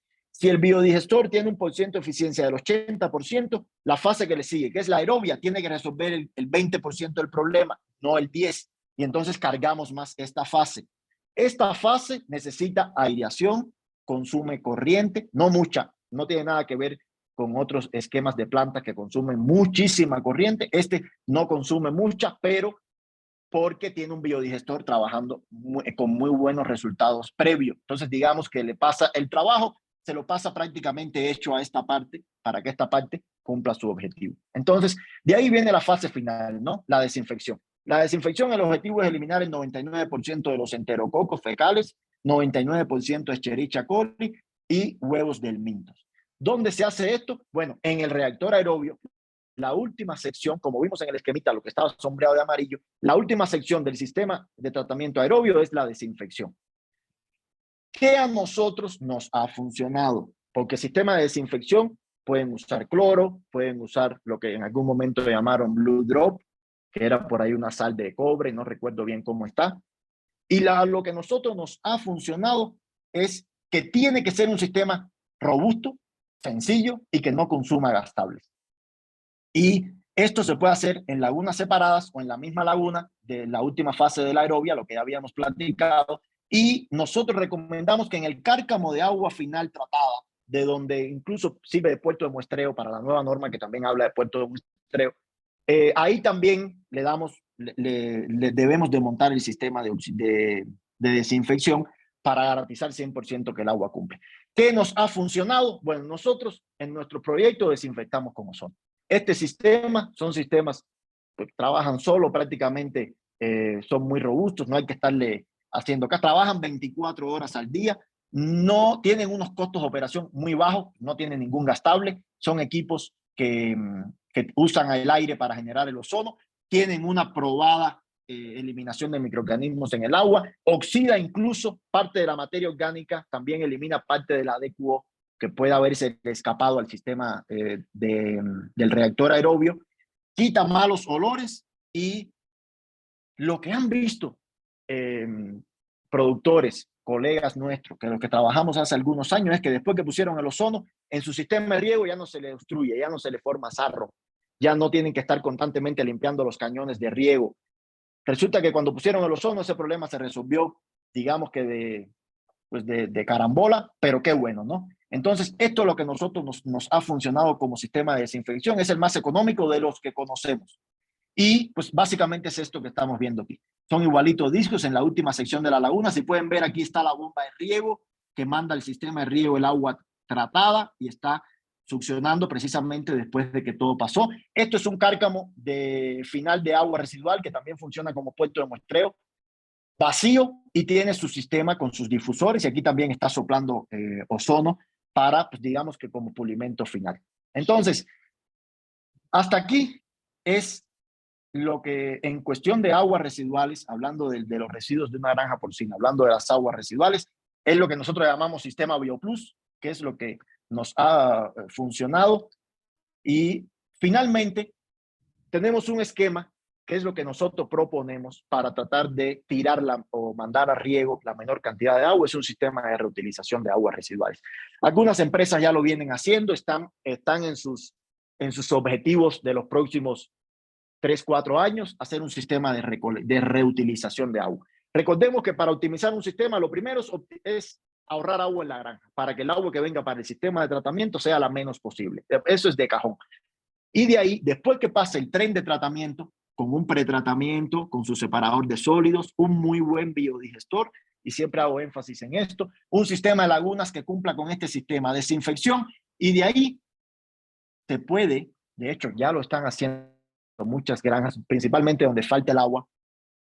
Si el biodigestor tiene un porcentaje de eficiencia del 80%, la fase que le sigue, que es la aerobia, tiene que resolver el 20% del problema, no el 10%. Y entonces cargamos más esta fase. Esta fase necesita aireación, consume corriente, no mucha, no tiene nada que ver con otros esquemas de planta que consumen muchísima corriente. Este no consume mucha, pero porque tiene un biodigestor trabajando con muy buenos resultados previos. Entonces, digamos que le pasa el trabajo, se lo pasa prácticamente hecho a esta parte para que esta parte cumpla su objetivo. Entonces, de ahí viene la fase final, ¿no? La desinfección. La desinfección, el objetivo es eliminar el 99% de los enterococos fecales, 99% Escherichia coli y huevos del Mintos. ¿Dónde se hace esto? Bueno, en el reactor aerobio. La última sección, como vimos en el esquemita, lo que estaba sombreado de amarillo, la última sección del sistema de tratamiento aerobio es la desinfección. ¿Qué a nosotros nos ha funcionado? Porque el sistema de desinfección pueden usar cloro, pueden usar lo que en algún momento llamaron Blue Drop, que era por ahí una sal de cobre, no recuerdo bien cómo está. Y lo que a nosotros nos ha funcionado es que tiene que ser un sistema robusto, sencillo y que no consuma gastables. Y esto se puede hacer en lagunas separadas o en la misma laguna de la última fase de la aerobia, lo que ya habíamos platicado. Y nosotros recomendamos que en el cárcamo de agua final tratada, de donde incluso sirve de puerto de muestreo para la nueva norma que también habla de puerto de muestreo, ahí también le debemos de montar el sistema de desinfección para garantizar 100% que el agua cumple. ¿Qué nos ha funcionado? Bueno, nosotros en nuestro proyecto desinfectamos como son. Este sistema son sistemas que trabajan solo prácticamente, son muy robustos, no hay que estarle haciendo acá. Trabajan 24 horas al día, no tienen unos costos de operación muy bajos, no tienen ningún gastable, son equipos que usan el aire para generar el ozono, tienen una probada eliminación de microorganismos en el agua, oxida incluso parte de la materia orgánica, también elimina parte de la DQO que pueda haberse escapado al sistema del reactor aerobio, quita malos olores y lo que han visto productores, colegas nuestros, que los que trabajamos hace algunos años, es que después que pusieron el ozono, en su sistema de riego ya no se le obstruye, ya no se le forma sarro, ya no tienen que estar constantemente limpiando los cañones de riego. Resulta que cuando pusieron el ozono, ese problema se resolvió, digamos que de carambola, pero qué bueno, ¿no? Entonces, esto es lo que nosotros nos ha funcionado como sistema de desinfección, es el más económico de los que conocemos. Y pues básicamente es esto que estamos viendo aquí. Son igualitos discos en la última sección de la laguna. Si pueden ver, aquí está la bomba de riego que manda al sistema de riego el agua tratada y está succionando precisamente después de que todo pasó. Esto es un cárcamo de final de agua residual que también funciona como puerto de muestreo vacío y tiene su sistema con sus difusores y aquí también está soplando ozono para, pues, digamos que como pulimento final. Entonces, hasta aquí es lo que en cuestión de aguas residuales, hablando de los residuos de una granja porcina, hablando de las aguas residuales, es lo que nosotros llamamos sistema BioPlus, que es lo que nos ha funcionado. Y finalmente, tenemos un esquema que es lo que nosotros proponemos para tratar de tirarla o mandar a riego la menor cantidad de agua. Es un sistema de reutilización de aguas residuales. Algunas empresas ya lo vienen haciendo, están en sus objetivos de los próximos 3-4 años, hacer un sistema de reutilización de agua. Recordemos que para optimizar un sistema, lo primero es ahorrar agua en la granja, para que el agua que venga para el sistema de tratamiento sea la menos posible. Eso es de cajón. Y de ahí, después que pase el tren de tratamiento, con un pretratamiento, con su separador de sólidos, un muy buen biodigestor, y siempre hago énfasis en esto, un sistema de lagunas que cumpla con este sistema de desinfección, y de ahí se puede, de hecho ya lo están haciendo muchas granjas, principalmente donde falta el agua,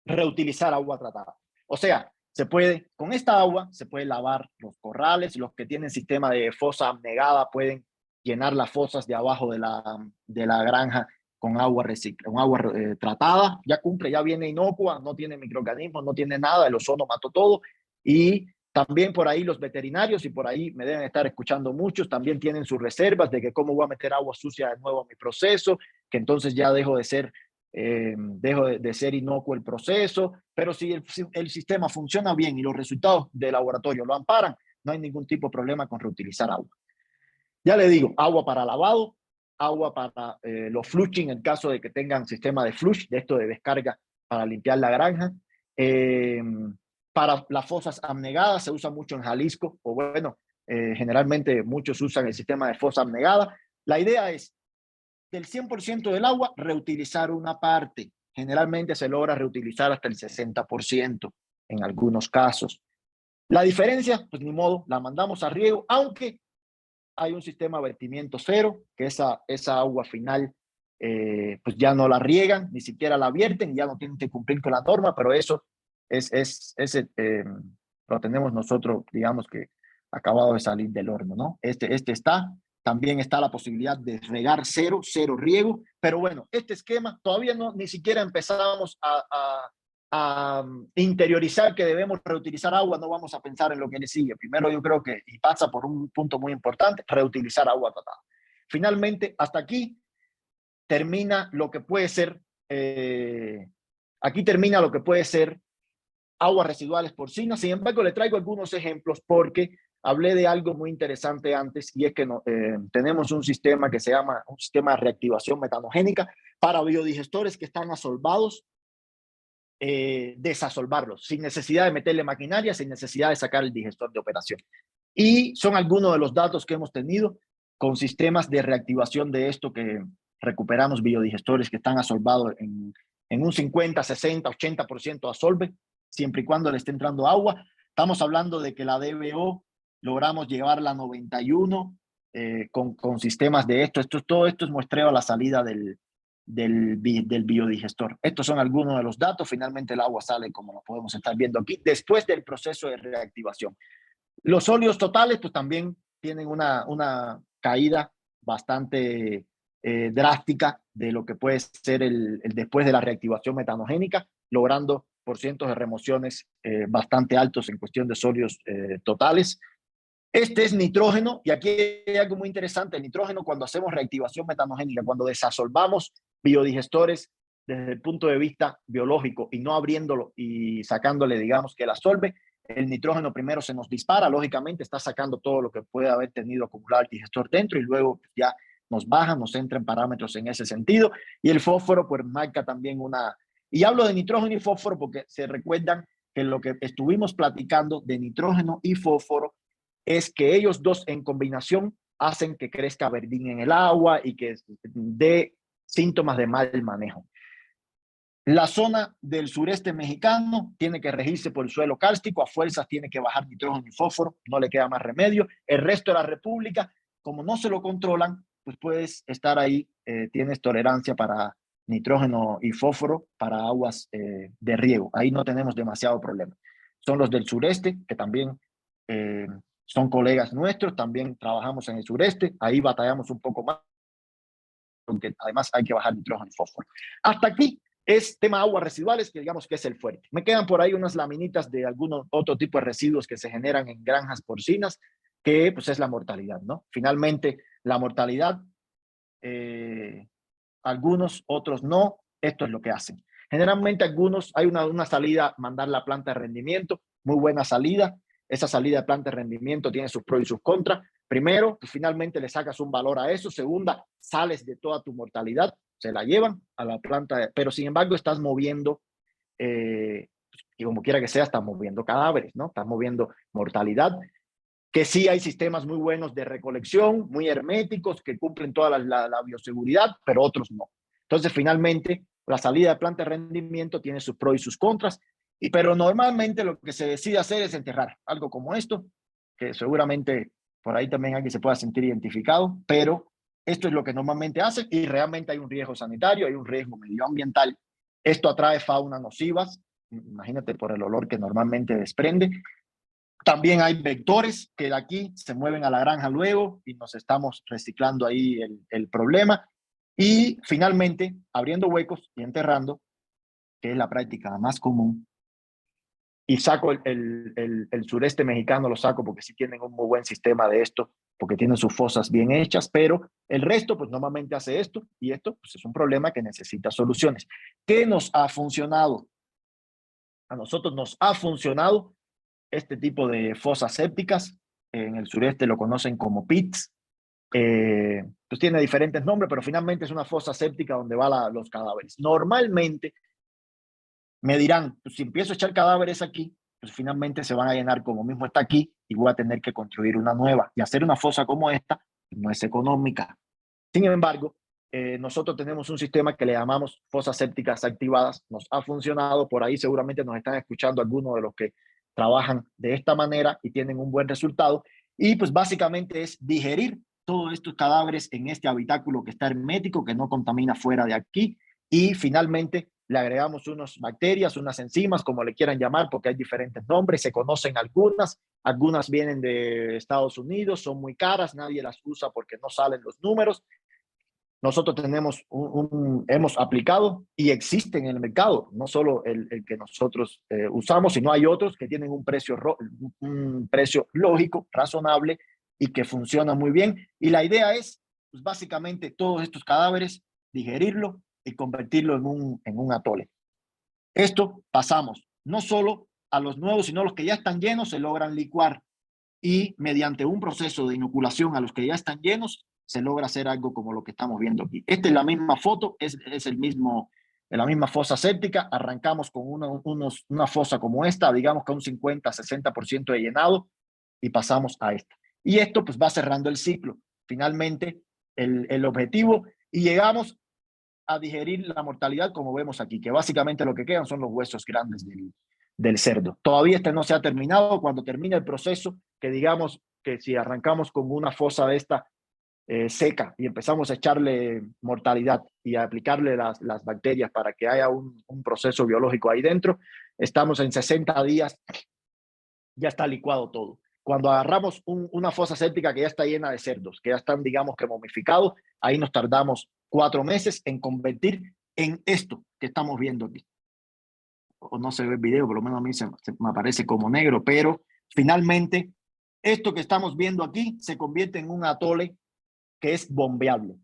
reutilizar agua tratada. O sea, se puede, con esta agua, se puede lavar los corrales, los que tienen sistema de fosa abnegada pueden llenar las fosas de abajo de la granja con agua tratada, ya cumple, ya viene inocua, no tiene microorganismos, no tiene nada, el ozono mató todo. Y también por ahí los veterinarios, y por ahí me deben estar escuchando muchos, también tienen sus reservas de que cómo voy a meter agua sucia de nuevo a mi proceso, que entonces ya dejo de ser inocuo el proceso. Pero si el sistema funciona bien y los resultados del laboratorio lo amparan, no hay ningún tipo de problema con reutilizar agua. Ya le digo, agua para lavado, agua para los flushing, en el caso de que tengan sistema de flush, de esto de descarga para limpiar la granja. Para las fosas abnegadas se usa mucho en Jalisco, o bueno, generalmente muchos usan el sistema de fosa abnegada. La idea es, del 100% del agua, reutilizar una parte. Generalmente se logra reutilizar hasta el 60% en algunos casos. La diferencia, pues ni modo, la mandamos a riego, aunque hay un sistema de vertimiento cero, que esa agua final pues ya no la riegan, ni siquiera la vierten, ya no tienen que cumplir con la norma, pero eso lo tenemos nosotros, digamos que acabado de salir del horno, ¿no? Este está, también está la posibilidad de regar cero riego, pero bueno, este esquema todavía no, ni siquiera empezamos a interiorizar que debemos reutilizar agua, no vamos a pensar en lo que le sigue. Primero yo creo que, y pasa por un punto muy importante, reutilizar agua tratada. Finalmente, hasta aquí termina lo que puede ser, aquí termina lo que puede ser aguas residuales porcinas. Sin embargo, le traigo algunos ejemplos porque hablé de algo muy interesante antes, y es que tenemos un sistema que se llama un sistema de reactivación metanogénica para biodigestores que están asolvados, desasolvarlos, sin necesidad de meterle maquinaria, sin necesidad de sacar el digestor de operación. Y son algunos de los datos que hemos tenido con sistemas de reactivación de esto, que recuperamos biodigestores que están asolvados en un 50, 60, 80% asolve, siempre y cuando le esté entrando agua. Estamos hablando de que la DBO logramos llevarla a 91 con sistemas de esto. Todo esto es muestreo a la salida del biodigestor. Estos son algunos de los datos. Finalmente el agua sale, como lo podemos estar viendo aquí, después del proceso de reactivación. Los óleos totales pues también tienen una caída bastante drástica de lo que puede ser el después de la reactivación metanogénica, logrando porcientos de remociones bastante altos en cuestión de sólidos totales. Este es nitrógeno, y aquí hay algo muy interesante. El nitrógeno, cuando hacemos reactivación metanogénica, cuando desasolvamos biodigestores desde el punto de vista biológico y no abriéndolo y sacándole, digamos, que la asolve, el nitrógeno primero se nos dispara, lógicamente está sacando todo lo que puede haber tenido acumulado el digestor dentro, y luego ya nos baja, nos entra en parámetros en ese sentido. Y el fósforo pues marca también una... Y hablo de nitrógeno y fósforo porque se recuerdan que lo que estuvimos platicando de nitrógeno y fósforo es que ellos dos en combinación hacen que crezca verdín en el agua y que dé síntomas de mal manejo. La zona del sureste mexicano tiene que regirse por el suelo cárstico, a fuerzas tiene que bajar nitrógeno y fósforo, no le queda más remedio. El resto de la república, como no se lo controlan, pues puedes estar ahí, tienes tolerancia para nitrógeno y fósforo para aguas de riego. Ahí no tenemos demasiado problema. Son los del sureste, que también son colegas nuestros, también trabajamos en el sureste, ahí batallamos un poco más, porque además hay que bajar nitrógeno y fósforo. Hasta aquí es tema aguas residuales, que digamos que es el fuerte. Me quedan por ahí unas laminitas de algún otro tipo de residuos que se generan en granjas porcinas, que pues es la mortalidad, ¿no? Finalmente, la mortalidad, algunos, otros no, esto es lo que hacen. Generalmente algunos, hay una salida, mandar la planta de rendimiento, muy buena salida. Esa salida de planta de rendimiento tiene sus pros y sus contras. Primero, pues finalmente le sacas un valor a eso. Segunda, sales de toda tu mortalidad, se la llevan a la planta, pero sin embargo estás moviendo, y como quiera que sea, estás moviendo cadáveres, ¿no? Estás moviendo mortalidad, que sí hay sistemas muy buenos de recolección, muy herméticos, que cumplen toda la bioseguridad, pero otros no. Entonces, finalmente, la salida de planta de rendimiento tiene sus pros y sus contras, pero normalmente lo que se decide hacer es enterrar algo como esto, que seguramente por ahí también alguien se pueda sentir identificado, pero esto es lo que normalmente hacen, y realmente hay un riesgo sanitario, hay un riesgo medioambiental. Esto atrae fauna nocivas, imagínate por el olor que normalmente desprende. También hay vectores que de aquí se mueven a la granja luego y nos estamos reciclando ahí el problema. Y finalmente, abriendo huecos y enterrando, que es la práctica más común. Y saco el sureste mexicano, lo saco porque sí tienen un muy buen sistema de esto, porque tienen sus fosas bien hechas, pero el resto pues normalmente hace esto, y esto pues es un problema que necesita soluciones. ¿Qué nos ha funcionado? A nosotros nos ha funcionado este tipo de fosas sépticas, en el sureste lo conocen como pits. Pues tiene diferentes nombres, pero finalmente es una fosa séptica donde van los cadáveres. Normalmente me dirán, pues si empiezo a echar cadáveres aquí, pues finalmente se van a llenar como mismo está aquí y voy a tener que construir una nueva. Y hacer una fosa como esta no es económica. Sin embargo, nosotros tenemos un sistema que le llamamos fosas sépticas activadas. Nos ha funcionado, por ahí seguramente nos están escuchando algunos de los que trabajan de esta manera y tienen un buen resultado. Y pues básicamente es digerir todos estos cadáveres en este habitáculo que está hermético, que no contamina fuera de aquí. Y finalmente le agregamos unas bacterias, unas enzimas, como le quieran llamar, porque hay diferentes nombres, se conocen algunas vienen de Estados Unidos, son muy caras, nadie las usa porque no salen los números. Nosotros tenemos hemos aplicado y existen en el mercado, no solo el que nosotros usamos, sino hay otros que tienen un precio lógico, razonable y que funciona muy bien. Y la idea es, pues básicamente, todos estos cadáveres, digerirlo y convertirlo en un atole. Esto pasamos no solo a los nuevos, sino a los que ya están llenos, se logran licuar y mediante un proceso de inoculación a los que ya están llenos, se logra hacer algo como lo que estamos viendo aquí. Esta es la misma foto, es la misma fosa séptica. Arrancamos con una fosa como esta, digamos que un 50-60% de llenado, y pasamos a esta. Y esto pues va cerrando el ciclo. Finalmente, el objetivo, y llegamos a digerir la mortalidad como vemos aquí, que básicamente lo que quedan son los huesos grandes del cerdo. Todavía este no se ha terminado. Cuando termine el proceso, que digamos que si arrancamos con una fosa de esta seca y empezamos a echarle mortalidad y a aplicarle las bacterias para que haya un proceso biológico ahí dentro, estamos en 60 días, ya está licuado todo. Cuando agarramos una fosa séptica que ya está llena de cerdos, que ya están, digamos que momificados, ahí nos tardamos 4 meses en convertir en esto que estamos viendo aquí. O no se ve el video, por lo menos a mí se me aparece como negro, pero finalmente esto que estamos viendo aquí se convierte en un atole que es bombeable.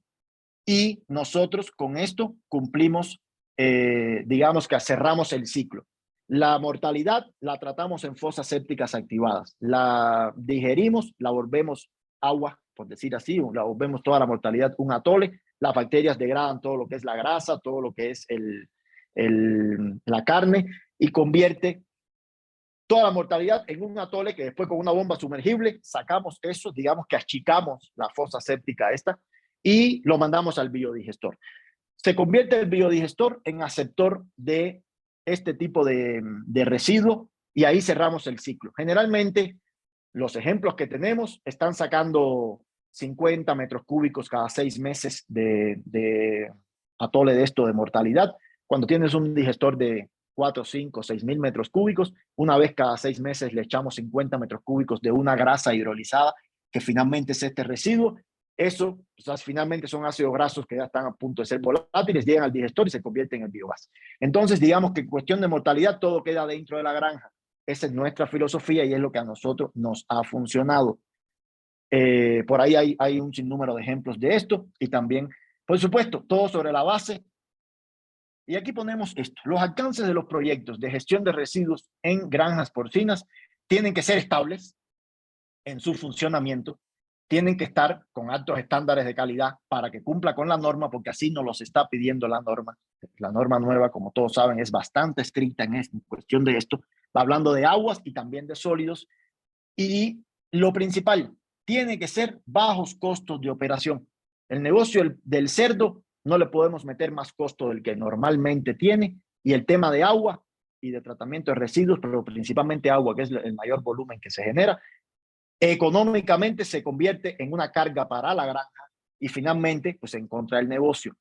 Y nosotros con esto cumplimos, digamos que cerramos el ciclo. La mortalidad la tratamos en fosas sépticas activadas. La digerimos, la volvemos agua, por decir así, la volvemos toda la mortalidad un atole. Las bacterias degradan todo lo que es la grasa, todo lo que es la carne, y convierte toda la mortalidad en un atole que después con una bomba sumergible sacamos eso, digamos que achicamos la fosa séptica esta y lo mandamos al biodigestor. Se convierte el biodigestor en aceptor de este tipo de residuo y ahí cerramos el ciclo. Generalmente los ejemplos que tenemos están sacando 50 metros cúbicos cada 6 meses de atole de esto de mortalidad. Cuando tienes un digestor de 4, 5, 6 mil metros cúbicos, una vez cada 6 meses le echamos 50 metros cúbicos de una grasa hidrolizada, que finalmente es este residuo. Eso, pues, finalmente son ácidos grasos que ya están a punto de ser volátiles, llegan al digestor y se convierten en biogás. Entonces, digamos que en cuestión de mortalidad, todo queda dentro de la granja. Esa es nuestra filosofía y es lo que a nosotros nos ha funcionado. Por ahí hay un sinnúmero de ejemplos de esto y también, por supuesto, todo sobre la base. Y aquí ponemos esto. Los alcances de los proyectos de gestión de residuos en granjas porcinas tienen que ser estables en su funcionamiento, tienen que estar con altos estándares de calidad para que cumpla con la norma, porque así nos los está pidiendo la norma. La norma nueva, como todos saben, es bastante estricta en cuestión de esto. Va hablando de aguas y también de sólidos. Y lo principal, tiene que ser bajos costos de operación. El negocio del cerdo no le podemos meter más costo del que normalmente tiene, y el tema de agua y de tratamiento de residuos, pero principalmente agua, que es el mayor volumen que se genera, económicamente se convierte en una carga para la granja y finalmente pues en contra del negocio.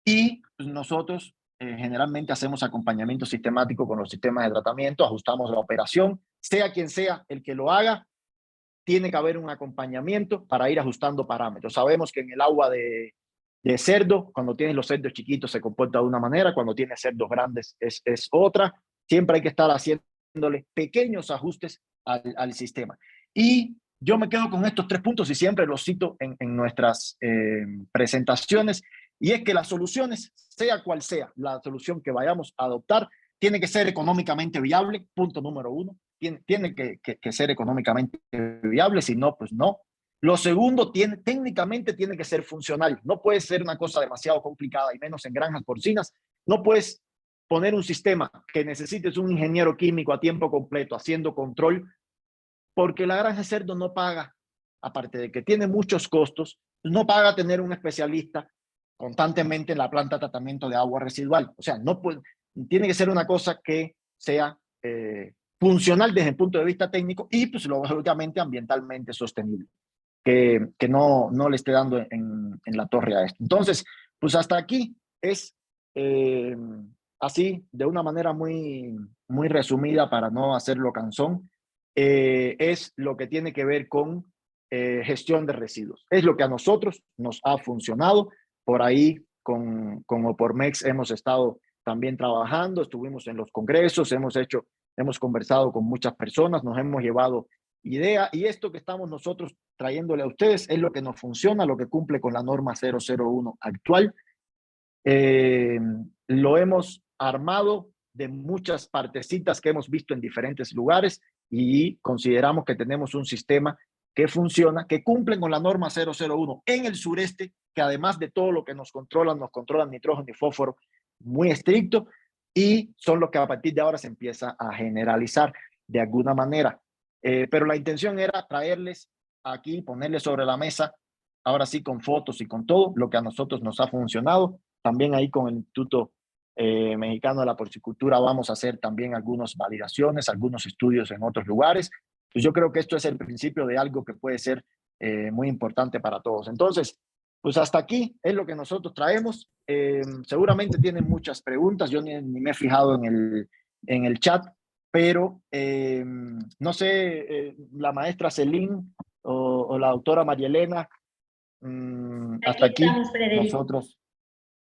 Y pues, nosotros generalmente hacemos acompañamiento sistemático con los sistemas de tratamiento, ajustamos la operación, sea quien sea el que lo haga, tiene que haber un acompañamiento para ir ajustando parámetros. Sabemos que en el agua de cerdo, cuando tienes los cerdos chiquitos se comporta de una manera, cuando tienes cerdos grandes es otra. Siempre hay que estar haciéndole pequeños ajustes al sistema. Y yo me quedo con estos 3 puntos y siempre los cito en nuestras presentaciones, y es que las soluciones, sea cual sea la solución que vayamos a adoptar, tiene que ser económicamente viable, punto número 1. tiene que ser económicamente viable, si no, pues no. Lo segundo, técnicamente tiene que ser funcional. No puede ser una cosa demasiado complicada, y menos en granjas porcinas. No puedes poner un sistema que necesites un ingeniero químico a tiempo completo haciendo control, porque la granja de cerdo no paga, aparte de que tiene muchos costos, no paga tener un especialista constantemente en la planta de tratamiento de agua residual. O sea, no puede, tiene que ser una cosa que sea funcional desde el punto de vista técnico y, pues, lógicamente, ambientalmente sostenible, que no le esté dando en la torre a esto. Entonces, pues hasta aquí es así, de una manera muy resumida para no hacerlo cansón, es lo que tiene que ver con gestión de residuos. Es lo que a nosotros nos ha funcionado. Por ahí con Opormex hemos estado también trabajando, estuvimos en los congresos, hemos conversado con muchas personas, nos hemos llevado idea, y esto que estamos nosotros trayéndole a ustedes es lo que nos funciona, lo que cumple con la norma 001 actual. Lo hemos armado de muchas partecitas que hemos visto en diferentes lugares y consideramos que tenemos un sistema que funciona, que cumple con la norma 001 en el sureste, que además de todo lo que nos controlan nitrógeno y fósforo muy estricto, y son los que a partir de ahora se empieza a generalizar de alguna manera. Pero la intención era traerles aquí, ponerles sobre la mesa, ahora sí con fotos y con todo, lo que a nosotros nos ha funcionado. También ahí con el Instituto Mexicano de la Porcicultura vamos a hacer también algunas validaciones, algunos estudios en otros lugares. Pues yo creo que esto es el principio de algo que puede ser muy importante para todos. Entonces, pues hasta aquí es lo que nosotros traemos. Seguramente tienen muchas preguntas, yo ni me he fijado en el chat, pero no sé, la maestra Celine o la doctora María Elena, hasta aquí estamos, Frederic. nosotros.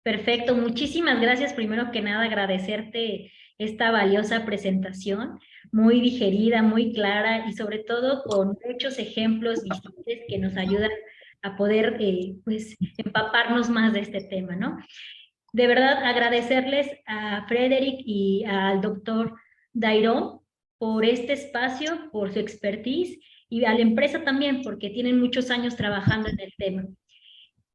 Perfecto, muchísimas gracias. Primero que nada, agradecerte esta valiosa presentación, muy digerida, muy clara y sobre todo con muchos ejemplos visibles que nos ayudan a poder pues empaparnos más de este tema, ¿no? De verdad, agradecerles a Frederic y al doctor Dairon por este espacio, por su expertise, y a la empresa también, porque tienen muchos años trabajando en el tema.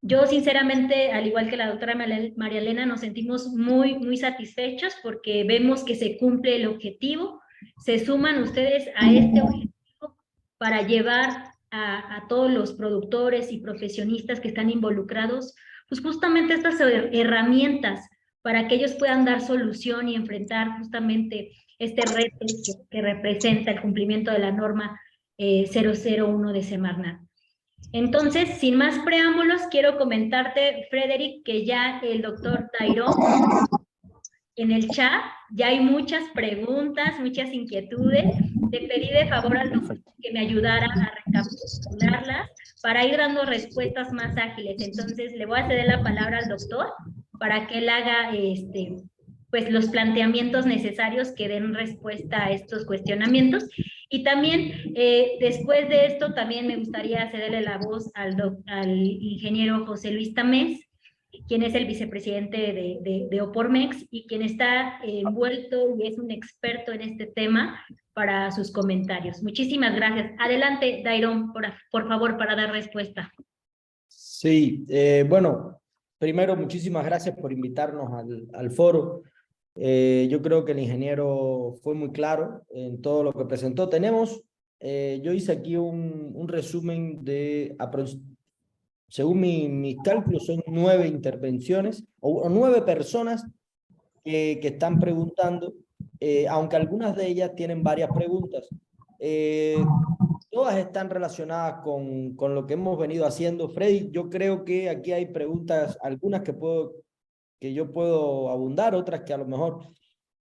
Yo, sinceramente, al igual que la doctora María Elena, nos sentimos muy satisfechos porque vemos que se cumple el objetivo, se suman ustedes a este objetivo para llevar a todos los productores y profesionistas que están involucrados, pues justamente estas herramientas para que ellos puedan dar solución y enfrentar justamente este reto que representa el cumplimiento de la norma 001 de Semarnat. Entonces, sin más preámbulos, quiero comentarte, Frederic, que ya el doctor Dairon, en el chat, ya hay muchas preguntas, muchas inquietudes. Te pedí de favor al doctor que me ayudara a recapitularlas para ir dando respuestas más ágiles. Entonces, le voy a ceder la palabra al doctor para que él haga pues, los planteamientos necesarios que den respuesta a estos cuestionamientos. Y también, después de esto, también me gustaría cederle la voz al ingeniero José Luis Tamés, quien es el vicepresidente de Opormex y quien está envuelto y es un experto en este tema para sus comentarios. Muchísimas gracias. Adelante, Dairon, por favor, para dar respuesta. Sí, bueno, primero, muchísimas gracias por invitarnos al foro. Yo creo que el ingeniero fue muy claro en todo lo que presentó. Yo hice aquí un resumen de, según mis cálculos, son 9 intervenciones o 9 personas que están preguntando, aunque algunas de ellas tienen varias preguntas. Todas están relacionadas con lo que hemos venido haciendo. Freddy, yo creo que aquí hay preguntas, algunas que yo puedo abundar, otras que a lo mejor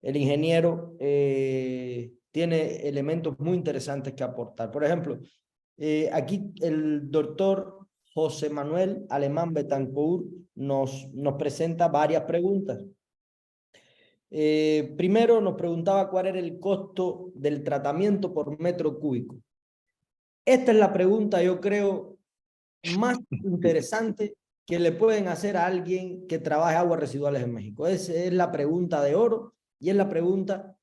el ingeniero tiene elementos muy interesantes que aportar. Por ejemplo, aquí el doctor José Manuel Alemán Betancourt nos presenta varias preguntas. Primero nos preguntaba cuál era el costo del tratamiento por metro cúbico. Esta es la pregunta, yo creo, más interesante que le pueden hacer a alguien que trabaje aguas residuales en México. Esa es la pregunta de oro y es la pregunta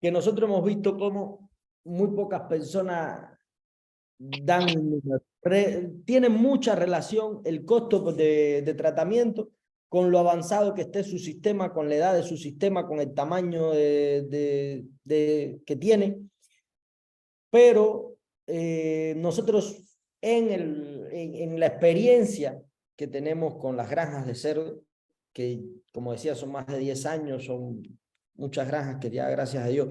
que nosotros hemos visto cómo muy pocas personas tiene mucha relación el costo de tratamiento con lo avanzado que esté su sistema, con la edad de su sistema, con el tamaño que tiene. Pero nosotros en la experiencia que tenemos con las granjas de cerdo, que como decía son más de 10 años, son muchas granjas que ya gracias a Dios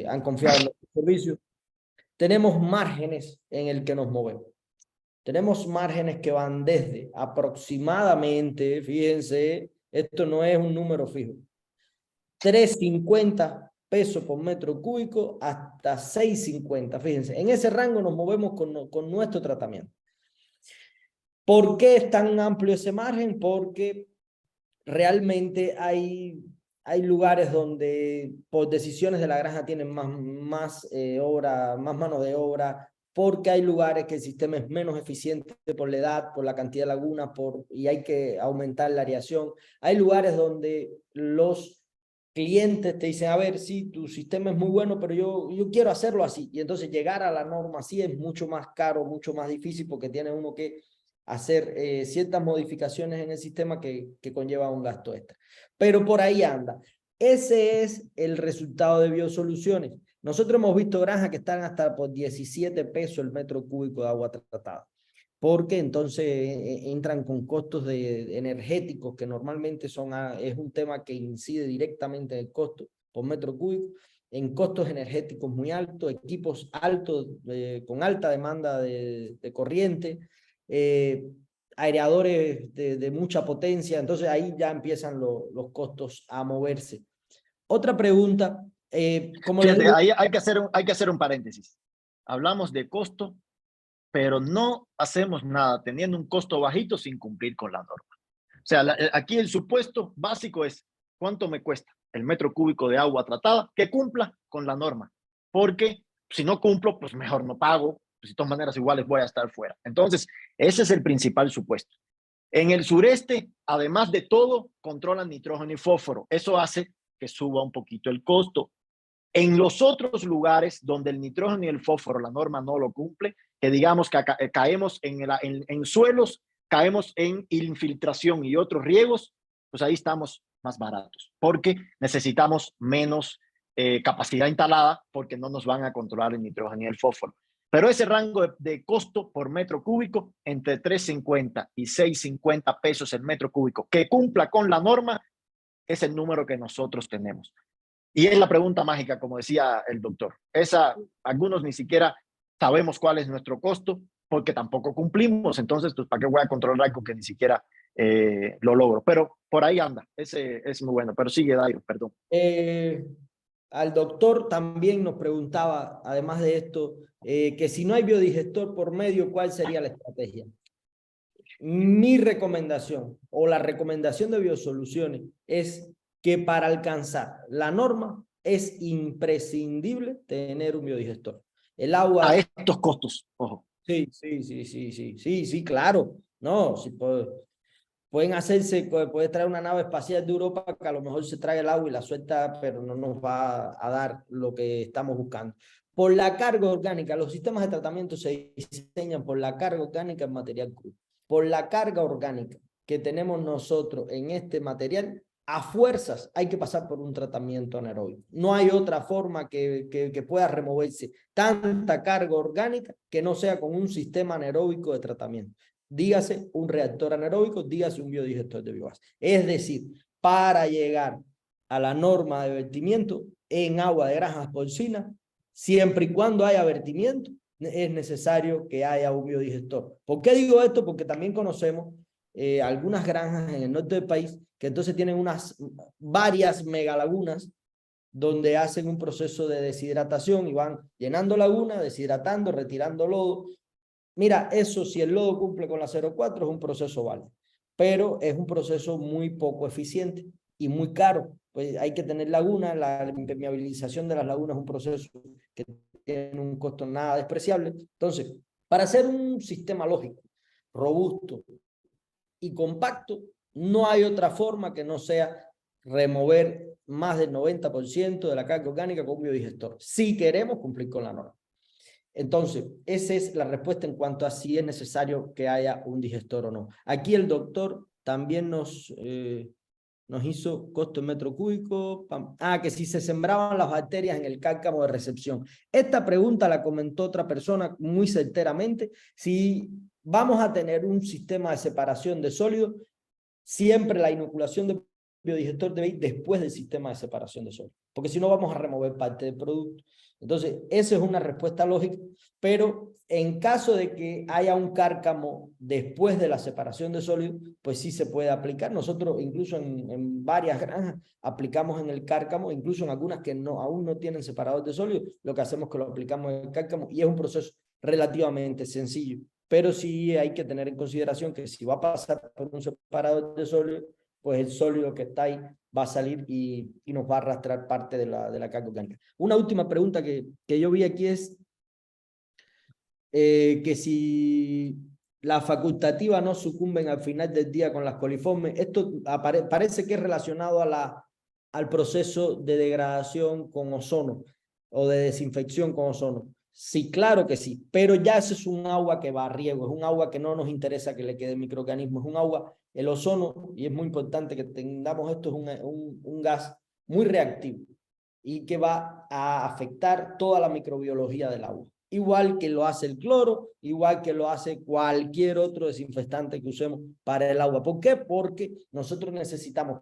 han confiado en los servicios, tenemos márgenes en el que nos movemos. Tenemos márgenes que van desde aproximadamente, fíjense, esto no es un número fijo, 3.50 pesos por metro cúbico hasta 6.50, fíjense, en ese rango nos movemos con nuestro tratamiento. ¿Por qué es tan amplio ese margen? Porque realmente hay lugares donde por decisiones de la granja tienen más mano de obra, porque hay lugares que el sistema es menos eficiente por la edad, por la cantidad de lagunas, y hay que aumentar la aireación. Hay lugares donde los clientes te dicen, a ver, sí, tu sistema es muy bueno, pero yo quiero hacerlo así. Y entonces llegar a la norma así es mucho más caro, mucho más difícil, porque tiene uno que hacer ciertas modificaciones en el sistema que conlleva un gasto extra. Pero por ahí anda. Ese es el resultado de Biosoluciones. Nosotros hemos visto granjas que están hasta por 17 pesos el metro cúbico de agua tratada, porque entonces entran con costos energéticos que normalmente es un tema que incide directamente en el costo por metro cúbico, en costos energéticos muy altos, equipos altos con alta demanda de corriente, aireadores de mucha potencia, entonces ahí ya empiezan los costos a moverse. Otra pregunta, como les digo, ahí hay que hacer un paréntesis. Hablamos de costo, pero no hacemos nada teniendo un costo bajito sin cumplir con la norma. O sea, aquí el supuesto básico es cuánto me cuesta el metro cúbico de agua tratada que cumpla con la norma, porque si no cumplo, pues mejor no pago, pues de todas maneras iguales voy a estar fuera. Entonces, ese es el principal supuesto. En el sureste, además de todo, controlan nitrógeno y fósforo. Eso hace que suba un poquito el costo. En los otros lugares donde el nitrógeno y el fósforo, la norma no lo cumple, que digamos que caemos en suelos, caemos en infiltración y otros riegos, pues ahí estamos más baratos, porque necesitamos menos capacidad instalada, porque no nos van a controlar el nitrógeno y el fósforo. Pero ese rango de costo por metro cúbico, entre 3.50 y 6.50 pesos el metro cúbico, que cumpla con la norma, es el número que nosotros tenemos. Y es la pregunta mágica, como decía el doctor. Algunos ni siquiera sabemos cuál es nuestro costo porque tampoco cumplimos. Entonces, pues, ¿para qué voy a controlar algo que ni siquiera lo logro? Pero por ahí anda. Ese es muy bueno. Pero sigue, Dairo, perdón. Al doctor también nos preguntaba, además de esto, que si no hay biodigestor por medio, ¿cuál sería la estrategia? Mi recomendación o la recomendación de Biosoluciones es que para alcanzar la norma es imprescindible tener un biodigestor. El agua... A estos costos, ojo. Sí, claro. No, si pueden hacerse, puede traer una nave espacial de Europa que a lo mejor se trae el agua y la suelta, pero no nos va a dar lo que estamos buscando. Por la carga orgánica, los sistemas de tratamiento se diseñan por la carga orgánica en material crudo. Por la carga orgánica que tenemos nosotros en este material, a fuerzas hay que pasar por un tratamiento anaeróbico. No hay otra forma que pueda removerse tanta carga orgánica que no sea con un sistema anaeróbico de tratamiento. Dígase un reactor anaeróbico, dígase un biodigestor de biogás. Es decir, para llegar a la norma de vertimiento en agua de granjas porcinas, siempre y cuando haya vertimiento, es necesario que haya un biodigestor. ¿Por qué digo esto? Porque también conocemos algunas granjas en el norte del país que entonces tienen varias megalagunas donde hacen un proceso de deshidratación y van llenando laguna, deshidratando, retirando lodo. Mira, eso si el lodo cumple con la 04 es un proceso válido, pero es un proceso muy poco eficiente y muy caro. Pues hay que tener laguna, la impermeabilización de las lagunas es un proceso que tiene un costo nada despreciable. Entonces, para hacer un sistema lógico, robusto y compacto, no hay otra forma que no sea remover más del 90% de la carga orgánica con un biodigestor, si queremos cumplir con la norma. Entonces, esa es la respuesta en cuanto a si es necesario que haya un digestor o no. Aquí el doctor también nos hizo costo en metro cúbico. Que si se sembraban las bacterias en el cárcamo de recepción. Esta pregunta la comentó otra persona muy certeramente. Si vamos a tener un sistema de separación de sólidos, siempre la inoculación de biodigestor debe ir después del sistema de separación de sólidos, porque si no vamos a remover parte del producto. Entonces, esa es una respuesta lógica, pero en caso de que haya un cárcamo después de la separación de sólidos, pues sí se puede aplicar. Nosotros incluso en varias granjas aplicamos en el cárcamo, incluso en algunas que aún no tienen separador de sólidos, lo que hacemos es que lo aplicamos en el cárcamo y es un proceso relativamente sencillo. Pero sí hay que tener en consideración que si va a pasar por un separador de sólidos, pues el sólido que está ahí va a salir y nos va a arrastrar parte de la carga orgánica. Una última pregunta que yo vi aquí es que si las facultativas no sucumben al final del día con las coliformes, esto parece que es relacionado al proceso de degradación con ozono o de desinfección con ozono. Sí, claro que sí, pero ya eso es un agua que va a riego, es un agua que no nos interesa que le quede microorganismos, es un agua, el ozono, y es muy importante que tengamos esto, es un gas muy reactivo y que va a afectar toda la microbiología del agua. Igual que lo hace el cloro, igual que lo hace cualquier otro desinfectante que usemos para el agua. ¿Por qué? Porque nosotros necesitamos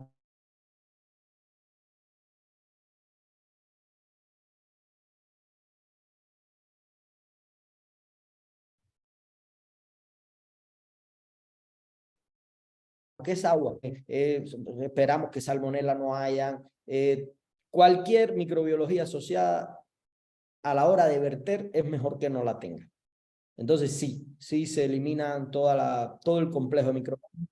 que es agua. Esperamos que salmonela no haya. Cualquier microbiología asociada a la hora de verter es mejor que no la tenga. Entonces sí se eliminan todo el complejo de microorganismos.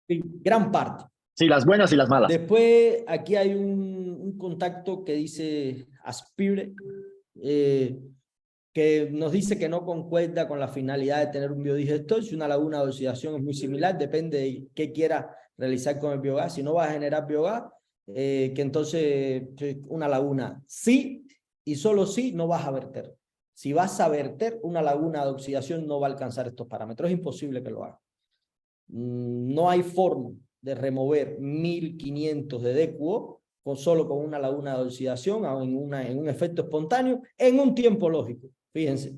Sí, gran parte. Sí, las buenas y las malas. Después aquí hay un contacto que dice Aspire, que nos dice que no concuerda con la finalidad de tener un biodigestor. Si una laguna de oxidación es muy similar, depende de qué quiera realizar con el biogás. Si no va a generar biogás, que entonces una laguna sí y solo sí no vas a verter. Si vas a verter, una laguna de oxidación no va a alcanzar estos parámetros. Es imposible que lo haga. No hay forma de remover 1500 de DQO solo con una laguna de oxidación o en un efecto espontáneo en un tiempo lógico. Fíjense,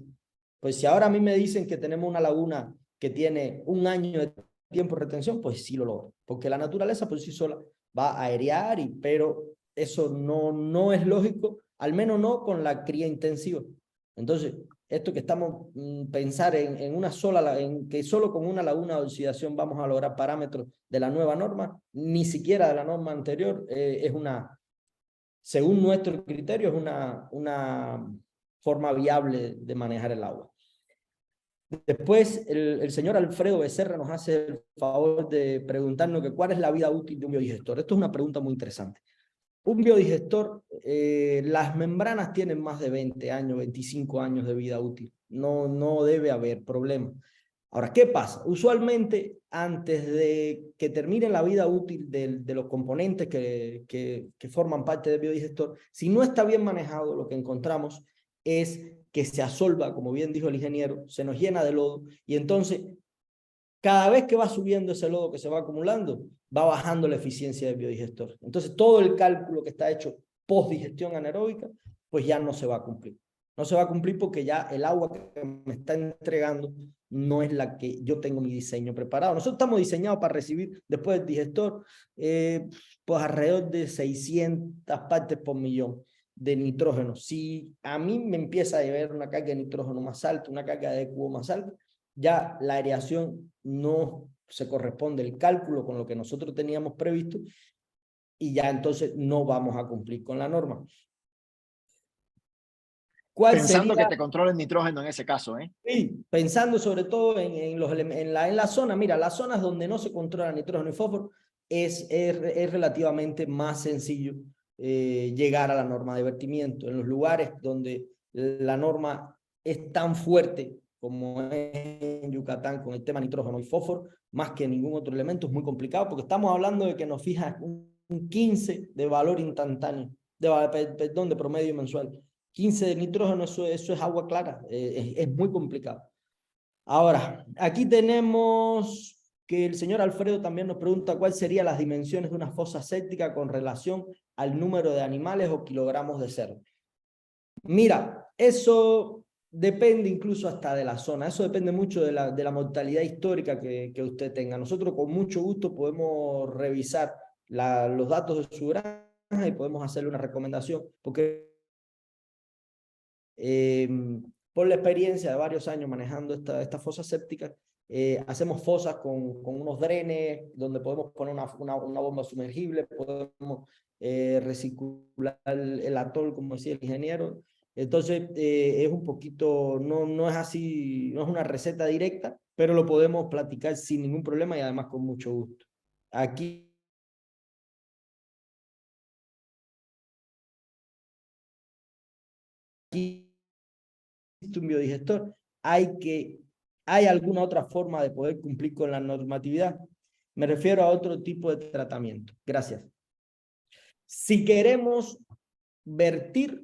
pues si ahora a mí me dicen que tenemos una laguna que tiene 1 año de tiempo de retención, pues sí lo logro, porque la naturaleza por sí sola va a airear, pero eso no es lógico, al menos no con la cría intensiva. Entonces, esto que estamos pensar en que solo con una laguna de oxidación vamos a lograr parámetros de la nueva norma, ni siquiera de la norma anterior, según nuestro criterio, es una forma viable de manejar el agua. Después, el señor Alfredo Becerra nos hace el favor de preguntarnos que cuál es la vida útil de un biodigestor. Esto es una pregunta muy interesante. Un biodigestor, las membranas tienen más de 20 años, 25 años de vida útil. No debe haber problema. Ahora, ¿qué pasa? Usualmente, antes de que termine la vida útil de los componentes que forman parte del biodigestor, si no está bien manejado, lo que encontramos es que se asolva, como bien dijo el ingeniero, se nos llena de lodo, y entonces, cada vez que va subiendo ese lodo que se va acumulando, va bajando la eficiencia del biodigestor. Entonces, todo el cálculo que está hecho post-digestión anaeróbica, pues ya no se va a cumplir. No se va a cumplir porque ya el agua que me está entregando no es la que yo tengo mi diseño preparado. Nosotros estamos diseñados para recibir después del digestor pues alrededor de 600 partes por millón de nitrógeno. Si a mí me empieza a llevar una carga de nitrógeno más alta, una carga de DQO más alta, ya la aireación no se corresponde el cálculo con lo que nosotros teníamos previsto y ya entonces no vamos a cumplir con la norma. Pensando que te controlen nitrógeno en ese caso, ¿eh? Sí, pensando sobre todo en la zona, mira, las zonas donde no se controla nitrógeno y fósforo es relativamente más sencillo llegar a la norma de vertimiento. En los lugares donde la norma es tan fuerte como es en Yucatán con el tema nitrógeno y fósforo, más que ningún otro elemento, es muy complicado porque estamos hablando de que nos fija un 15 de valor instantáneo, perdón, de promedio mensual. 15 de nitrógeno, eso es agua clara, es muy complicado. Ahora, aquí tenemos que el señor Alfredo también nos pregunta cuáles serían las dimensiones de una fosa séptica con relación al número de animales o kilogramos de cerdo. Mira, eso depende incluso hasta de la zona, eso depende mucho de la mortalidad histórica que usted tenga. Nosotros con mucho gusto podemos revisar los datos de su granja y podemos hacerle una recomendación, porque por la experiencia de varios años manejando esta fosa séptica, hacemos fosas con unos drenes donde podemos poner una bomba sumergible, podemos recircular el atol, como decía el ingeniero. Entonces, es un poquito, no es así, no es una receta directa, pero lo podemos platicar sin ningún problema y además con mucho gusto. Aquí un biodigestor, hay alguna otra forma de poder cumplir con la normatividad. Me refiero a otro tipo de tratamiento. Gracias. Si queremos verter,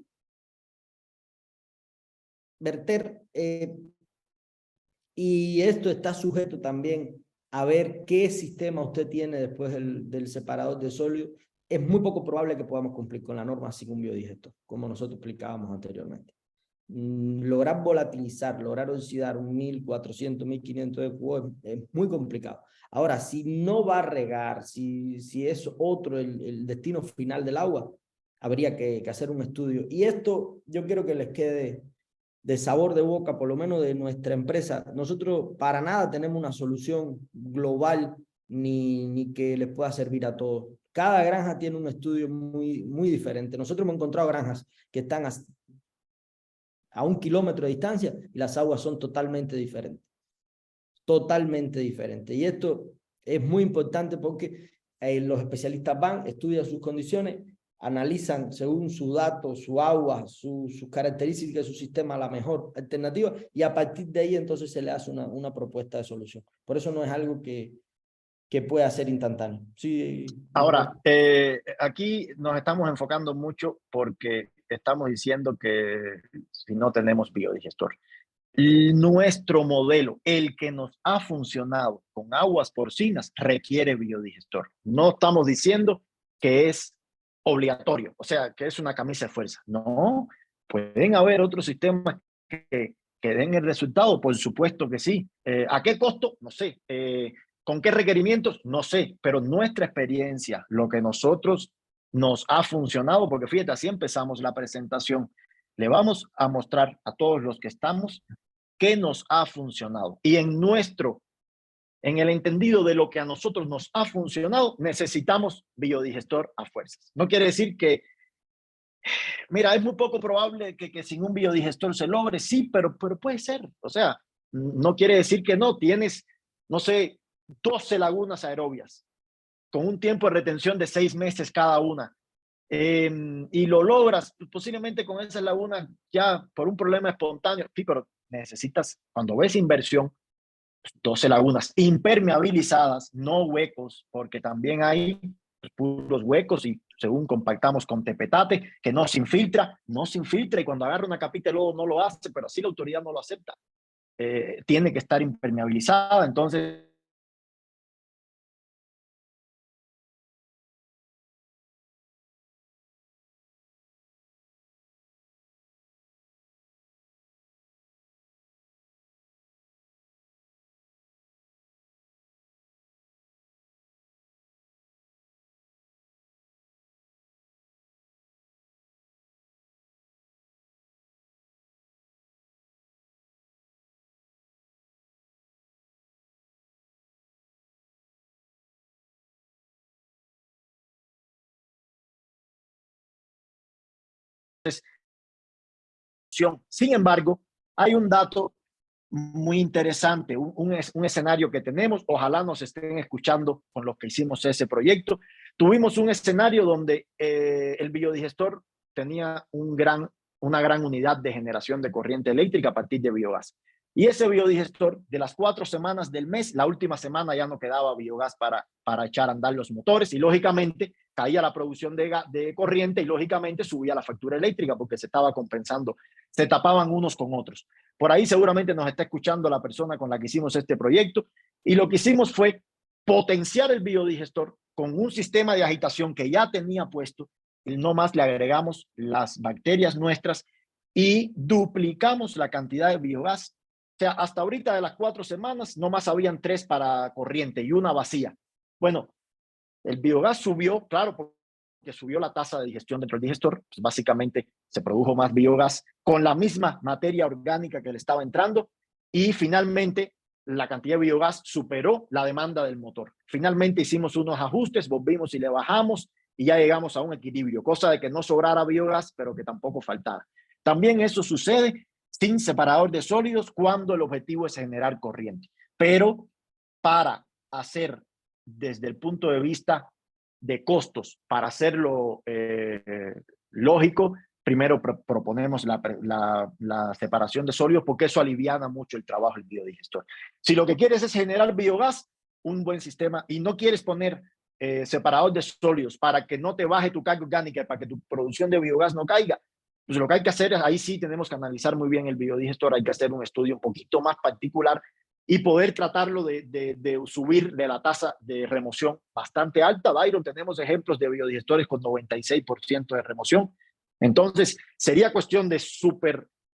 y esto está sujeto también a ver qué sistema usted tiene después del separador de sólido, es muy poco probable que podamos cumplir con la norma sin un biodigestor, como nosotros explicábamos anteriormente. Lograr volatilizar, lograr oxidar un 1400, 1500 de cubo es muy complicado. Ahora, si no va a regar, si es otro el destino final del agua, habría que hacer un estudio. Y esto yo quiero que les quede de sabor de boca, por lo menos de nuestra empresa. Nosotros para nada tenemos una solución global ni que les pueda servir a todos. Cada granja tiene un estudio muy diferente. Nosotros hemos encontrado granjas que están a 1 kilómetro de distancia y las aguas son totalmente diferentes. Totalmente diferentes. Y esto es muy importante porque los especialistas van, estudian sus condiciones, analizan según sus datos, su agua, sus características, su sistema, la mejor alternativa, y a partir de ahí entonces se le hace una propuesta de solución. Por eso no es algo que pueda ser instantáneo. Sí. Ahora, aquí nos estamos enfocando mucho porque estamos diciendo que si no tenemos biodigestor. Nuestro modelo, el que nos ha funcionado con aguas porcinas, requiere biodigestor. No estamos diciendo que es obligatorio, o sea, que es una camisa de fuerza. No, pueden haber otros sistemas que den el resultado, por supuesto que sí. ¿A qué costo? No sé. ¿Con qué requerimientos? No sé, pero nuestra experiencia, lo que nosotros nos ha funcionado, porque fíjate, así empezamos la presentación. Le vamos a mostrar a todos los que estamos qué nos ha funcionado. Y en el entendido de lo que a nosotros nos ha funcionado, necesitamos biodigestor a fuerzas. No quiere decir que, mira, es muy poco probable que sin un biodigestor se logre, sí, pero puede ser. O sea, no quiere decir que no. Tienes, no sé, 12 lagunas aerobias con un tiempo de retención de 6 meses cada una. Y lo logras posiblemente con esas lagunas ya por un problema espontáneo. Sí, pero necesitas, cuando ves inversión, 12 lagunas impermeabilizadas, no huecos, porque también hay puros huecos y según compactamos con tepetate, que no se infiltra y cuando agarra una capita de lodo no lo hace, pero así la autoridad no lo acepta. Tiene que estar impermeabilizada, entonces sin embargo, hay un dato muy interesante, un escenario que tenemos, ojalá nos estén escuchando con los que hicimos ese proyecto. Tuvimos un escenario donde el biodigestor tenía una gran unidad de generación de corriente eléctrica a partir de biogás. Y ese biodigestor, de las 4 semanas del mes, la última semana ya no quedaba biogás para echar a andar los motores y lógicamente caía la producción de corriente y lógicamente subía la factura eléctrica porque se estaba compensando, se tapaban unos con otros. Por ahí seguramente nos está escuchando la persona con la que hicimos este proyecto y lo que hicimos fue potenciar el biodigestor con un sistema de agitación que ya tenía puesto y no más le agregamos las bacterias nuestras y duplicamos la cantidad de biogás. O sea, hasta ahorita de las 4 semanas, no más habían 3 para corriente y una vacía. Bueno, el biogás subió, claro, porque subió la tasa de digestión dentro del digestor, pues básicamente se produjo más biogás con la misma materia orgánica que le estaba entrando y finalmente la cantidad de biogás superó la demanda del motor. Finalmente hicimos unos ajustes, volvimos y le bajamos y ya llegamos a un equilibrio, cosa de que no sobrara biogás, pero que tampoco faltara. También eso sucede sin separador de sólidos cuando el objetivo es generar corriente. Pero para hacer desde el punto de vista de costos, para hacerlo lógico, primero proponemos la separación de sólidos porque eso aliviana mucho el trabajo del biodigestor. Si lo que quieres es generar biogás, un buen sistema, y no quieres poner separador de sólidos para que no te baje tu carga orgánica, para que tu producción de biogás no caiga, pues lo que hay que hacer es, ahí sí tenemos que analizar muy bien el biodigestor, hay que hacer un estudio un poquito más particular y poder tratarlo de subir de la tasa de remoción bastante alta. Byron, tenemos ejemplos de biodigestores con 96% de remoción. Entonces, sería cuestión de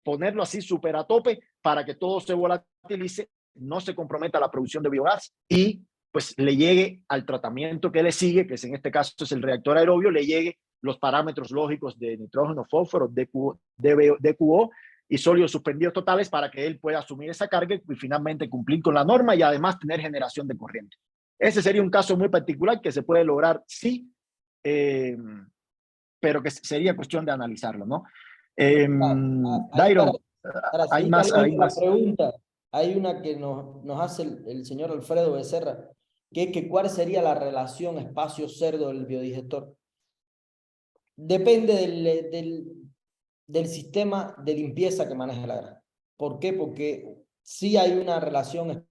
ponerlo así súper a tope para que todo se volatilice, no se comprometa la producción de biogás y pues le llegue al tratamiento que le sigue, que es, en este caso es el reactor aerobio, le llegue los parámetros lógicos de nitrógeno, fósforo, DQO y sólidos suspendidos totales para que él pueda asumir esa carga y finalmente cumplir con la norma y además tener generación de corriente. Ese sería un caso muy particular que se puede lograr, sí, pero que sería cuestión de analizarlo, ¿no? Dairon, para hay seguir más, hay la más. pregunta, hay una que nos hace el señor Alfredo Becerra, que es que ¿cuál sería la relación espacio-cerdo del biodigestor? Depende del sistema de limpieza que maneja la granja. ¿Por qué? Porque sí hay una relación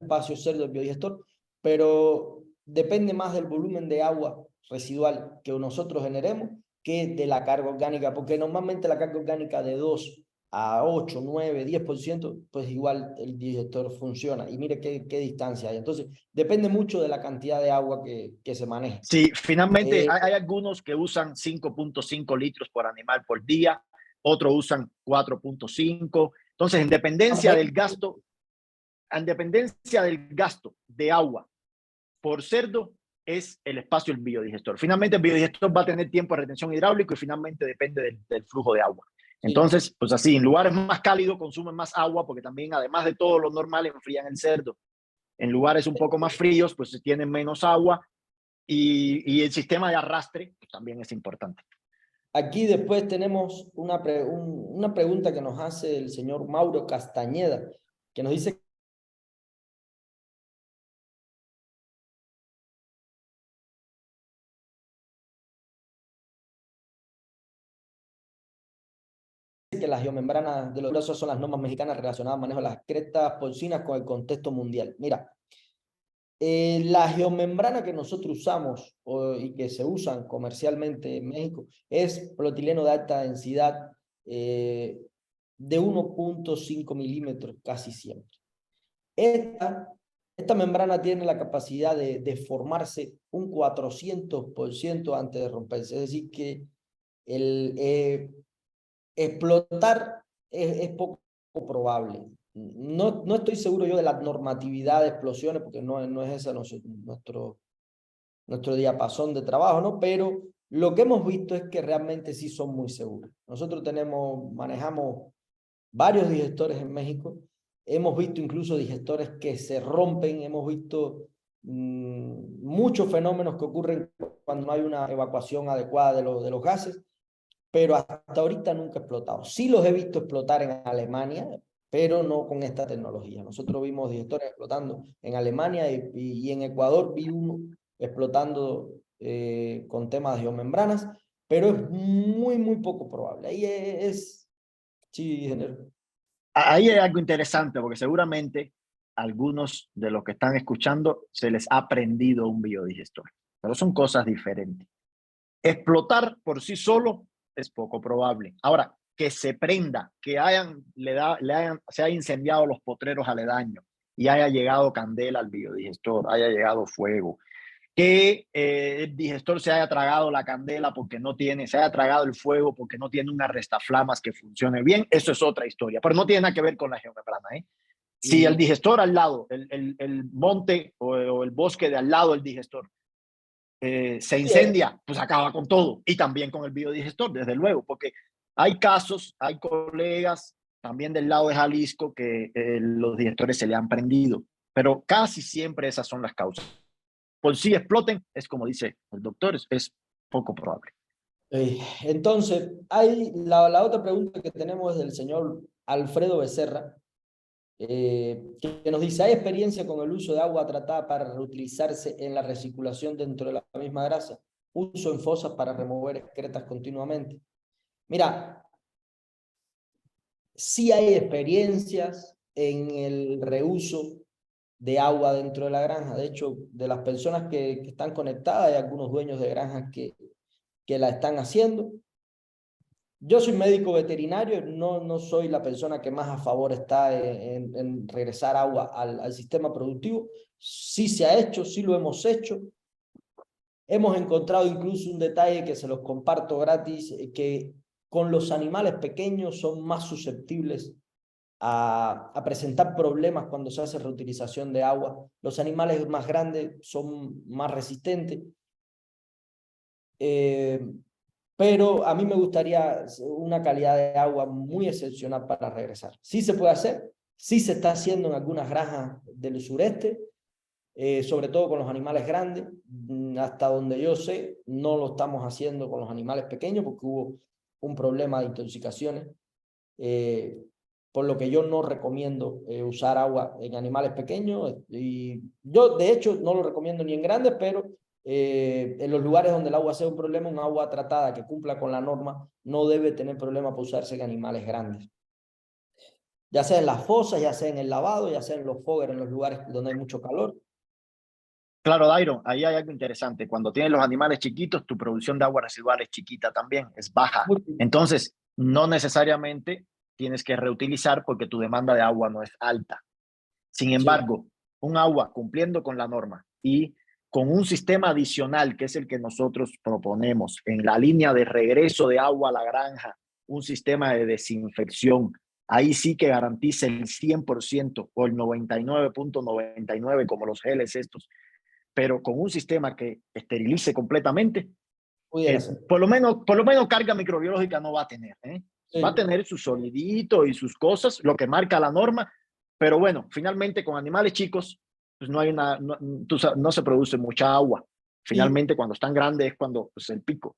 espacio-cerdo del biodigestor, pero depende más del volumen de agua residual que nosotros generemos que de la carga orgánica, porque normalmente la carga orgánica de 2 a 8, 9, 10%, pues igual el digestor funciona. Y mire qué distancia hay. Entonces, depende mucho de la cantidad de agua que se maneje. Sí, finalmente hay algunos que usan 5.5 litros por animal por día, otros usan 4.5. Entonces, en dependencia del gasto de agua por cerdo, es el espacio del biodigestor. Finalmente, el biodigestor va a tener tiempo de retención hidráulico y finalmente depende del flujo de agua. Entonces, pues así, en lugares más cálidos consumen más agua porque también, además de todo lo normal, enfrían el cerdo. En lugares un poco más fríos, pues tienen menos agua y el sistema de arrastre pues, también es importante. Aquí después tenemos una pregunta que nos hace el señor Mauro Castañeda, que nos dice que las geomembranas de los grosos son las normas mexicanas relacionadas al manejo de las crestas porcinas con el contexto mundial. Mira, la geomembrana que nosotros usamos y que se usan comercialmente en México es plotileno de alta densidad de 1.5 milímetros casi siempre. Esta membrana tiene la capacidad de formarse un 400% antes de romperse. Es decir, que explotar es poco probable. No estoy seguro yo de la normatividad de explosiones, porque no es ese nuestro diapasón de trabajo, ¿no? Pero lo que hemos visto es que realmente sí son muy seguros. Nosotros manejamos varios digestores en México, hemos visto incluso digestores que se rompen, hemos visto muchos fenómenos que ocurren cuando no hay una evacuación adecuada de los gases, pero hasta ahorita nunca ha explotado. Sí los he visto explotar en Alemania, pero no con esta tecnología. Nosotros vimos digestores explotando en Alemania y en Ecuador vi uno explotando con temas de geomembranas, pero es muy, muy poco probable. Ahí sí, ingeniero. Ahí hay algo interesante, porque seguramente algunos de los que están escuchando se les ha prendido un biodigestor. pero son cosas diferentes. Explotar por sí solo es poco probable. Ahora, que se prenda, que se haya incendiado los potreros aledaños y haya llegado candela al biodigestor, haya llegado fuego, que el digestor se haya tragado la candela porque se haya tragado el fuego porque no tiene una restaflamas que funcione bien, eso es otra historia, pero no tiene nada que ver con la geomembrana, ¿eh? Si el digestor al lado, el monte o el bosque de al lado del digestor se incendia, pues acaba con todo y también con el biodigestor, desde luego, porque hay casos, hay colegas también del lado de Jalisco que los digestores se le han prendido, pero casi siempre esas son las causas. Por si exploten, es como dice el doctor, es poco probable. Entonces, hay la otra pregunta que tenemos es del señor Alfredo Becerra, que nos dice, ¿hay experiencia con el uso de agua tratada para reutilizarse en la recirculación dentro de la misma grasa? Uso en fosas para remover excretas continuamente. Mira, sí hay experiencias en el reuso de agua dentro de la granja. De hecho, de las personas que están conectadas, hay algunos dueños de granjas que la están haciendo. Yo soy médico veterinario, no soy la persona que más a favor está en regresar agua al sistema productivo. Sí se ha hecho, sí lo hemos hecho. Hemos encontrado incluso un detalle que se los comparto gratis, que con los animales pequeños son más susceptibles a presentar problemas cuando se hace reutilización de agua. Los animales más grandes son más resistentes. Pero a mí me gustaría una calidad de agua muy excepcional para regresar. Sí se puede hacer, sí se está haciendo en algunas granjas del sureste, sobre todo con los animales grandes. Hasta donde yo sé, no lo estamos haciendo con los animales pequeños porque hubo un problema de intoxicaciones, por lo que yo no recomiendo usar agua en animales pequeños. Y yo, de hecho, no lo recomiendo ni en grandes, pero en los lugares donde el agua sea un problema, un agua tratada que cumpla con la norma no debe tener problema para usarse en animales grandes. Ya sea en las fosas, ya sea en el lavado, ya sea en los foggers, en los lugares donde hay mucho calor. Claro, Dairon, ahí hay algo interesante. Cuando tienes los animales chiquitos, tu producción de agua residual es chiquita también, es baja. Entonces, no necesariamente tienes que reutilizar porque tu demanda de agua no es alta. Sin embargo, un agua cumpliendo con la norma y con un sistema adicional, que es el que nosotros proponemos en la línea de regreso de agua a la granja, un sistema de desinfección, ahí sí que garantice el 100% o el 99.99 como los geles estos, pero con un sistema que esterilice completamente, por lo menos carga microbiológica no va a tener. Va a tener su solidito y sus cosas, lo que marca la norma, pero bueno, finalmente con animales chicos, pues no se produce mucha agua. Finalmente, cuando están grandes es cuando pues, el pico.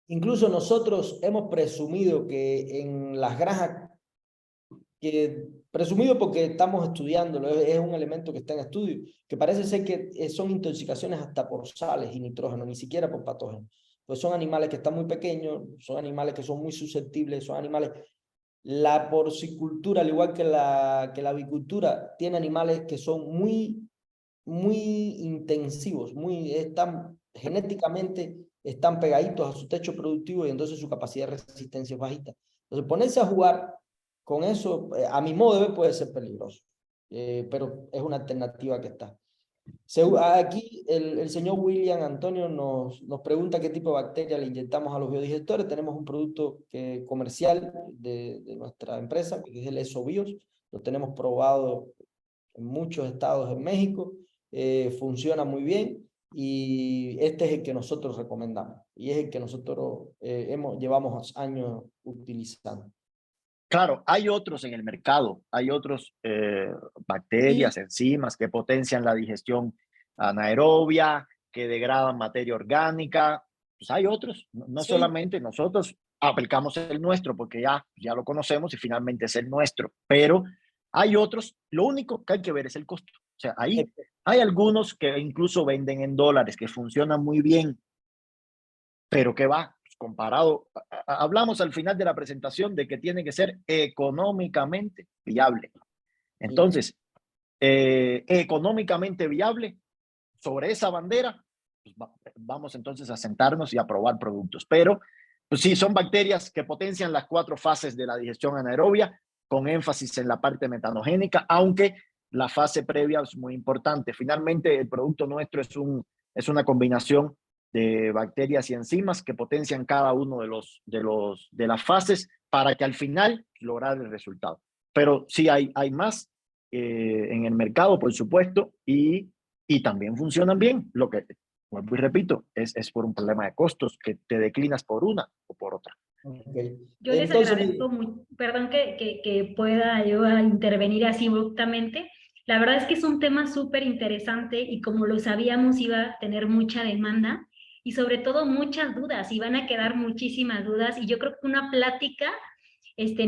Incluso nosotros hemos presumido que en las granjas, presumido porque estamos estudiándolo, es un elemento que está en estudio, que parece ser que son intoxicaciones hasta por sales y nitrógeno, ni siquiera por patógenos. Pues son animales que están muy pequeños, son animales que son muy susceptibles, son animales... La porcicultura, al igual que la avicultura, tiene animales que son muy intensivos, genéticamente están pegaditos a su techo productivo y entonces su capacidad de resistencia es bajita. Entonces ponerse a jugar con eso, a mi modo de ver, puede ser peligroso, pero es una alternativa que está. Aquí el señor William Antonio nos pregunta qué tipo de bacteria le inyectamos a los biodigestores. Tenemos un producto comercial de nuestra empresa, que es el ESOBIOS. Lo tenemos probado en muchos estados en México. Funciona muy bien y este es el que nosotros recomendamos y es el que nosotros llevamos años utilizando. Claro, hay otros en el mercado, hay otros bacterias, enzimas que potencian la digestión anaerobia, que degradan materia orgánica. Pues hay otros, no solamente nosotros aplicamos el nuestro porque ya lo conocemos y finalmente es el nuestro, pero hay otros, lo único que hay que ver es el costo. O sea, ahí hay algunos que incluso venden en dólares, que funcionan muy bien, pero ¿qué va? Comparado, hablamos al final de la presentación de que tiene que ser económicamente viable. Entonces, económicamente viable, sobre esa bandera, pues vamos entonces a sentarnos y a probar productos. Pero pues sí, son bacterias que potencian las 4 fases de la digestión anaerobia, con énfasis en la parte metanogénica, aunque la fase previa es muy importante. Finalmente, el producto nuestro es una combinación de bacterias y enzimas que potencian cada uno de las fases para que al final lograr el resultado. Pero sí hay más en el mercado, por supuesto, y también funcionan bien. Lo que, vuelvo y repito, es por un problema de costos que te declinas por una o por otra. Okay. Yo les Entonces, agradezco mucho, perdón que pueda yo a intervenir así abruptamente. La verdad es que es un tema súper interesante y como lo sabíamos iba a tener mucha demanda y sobre todo muchas dudas, y van a quedar muchísimas dudas y yo creo que una plática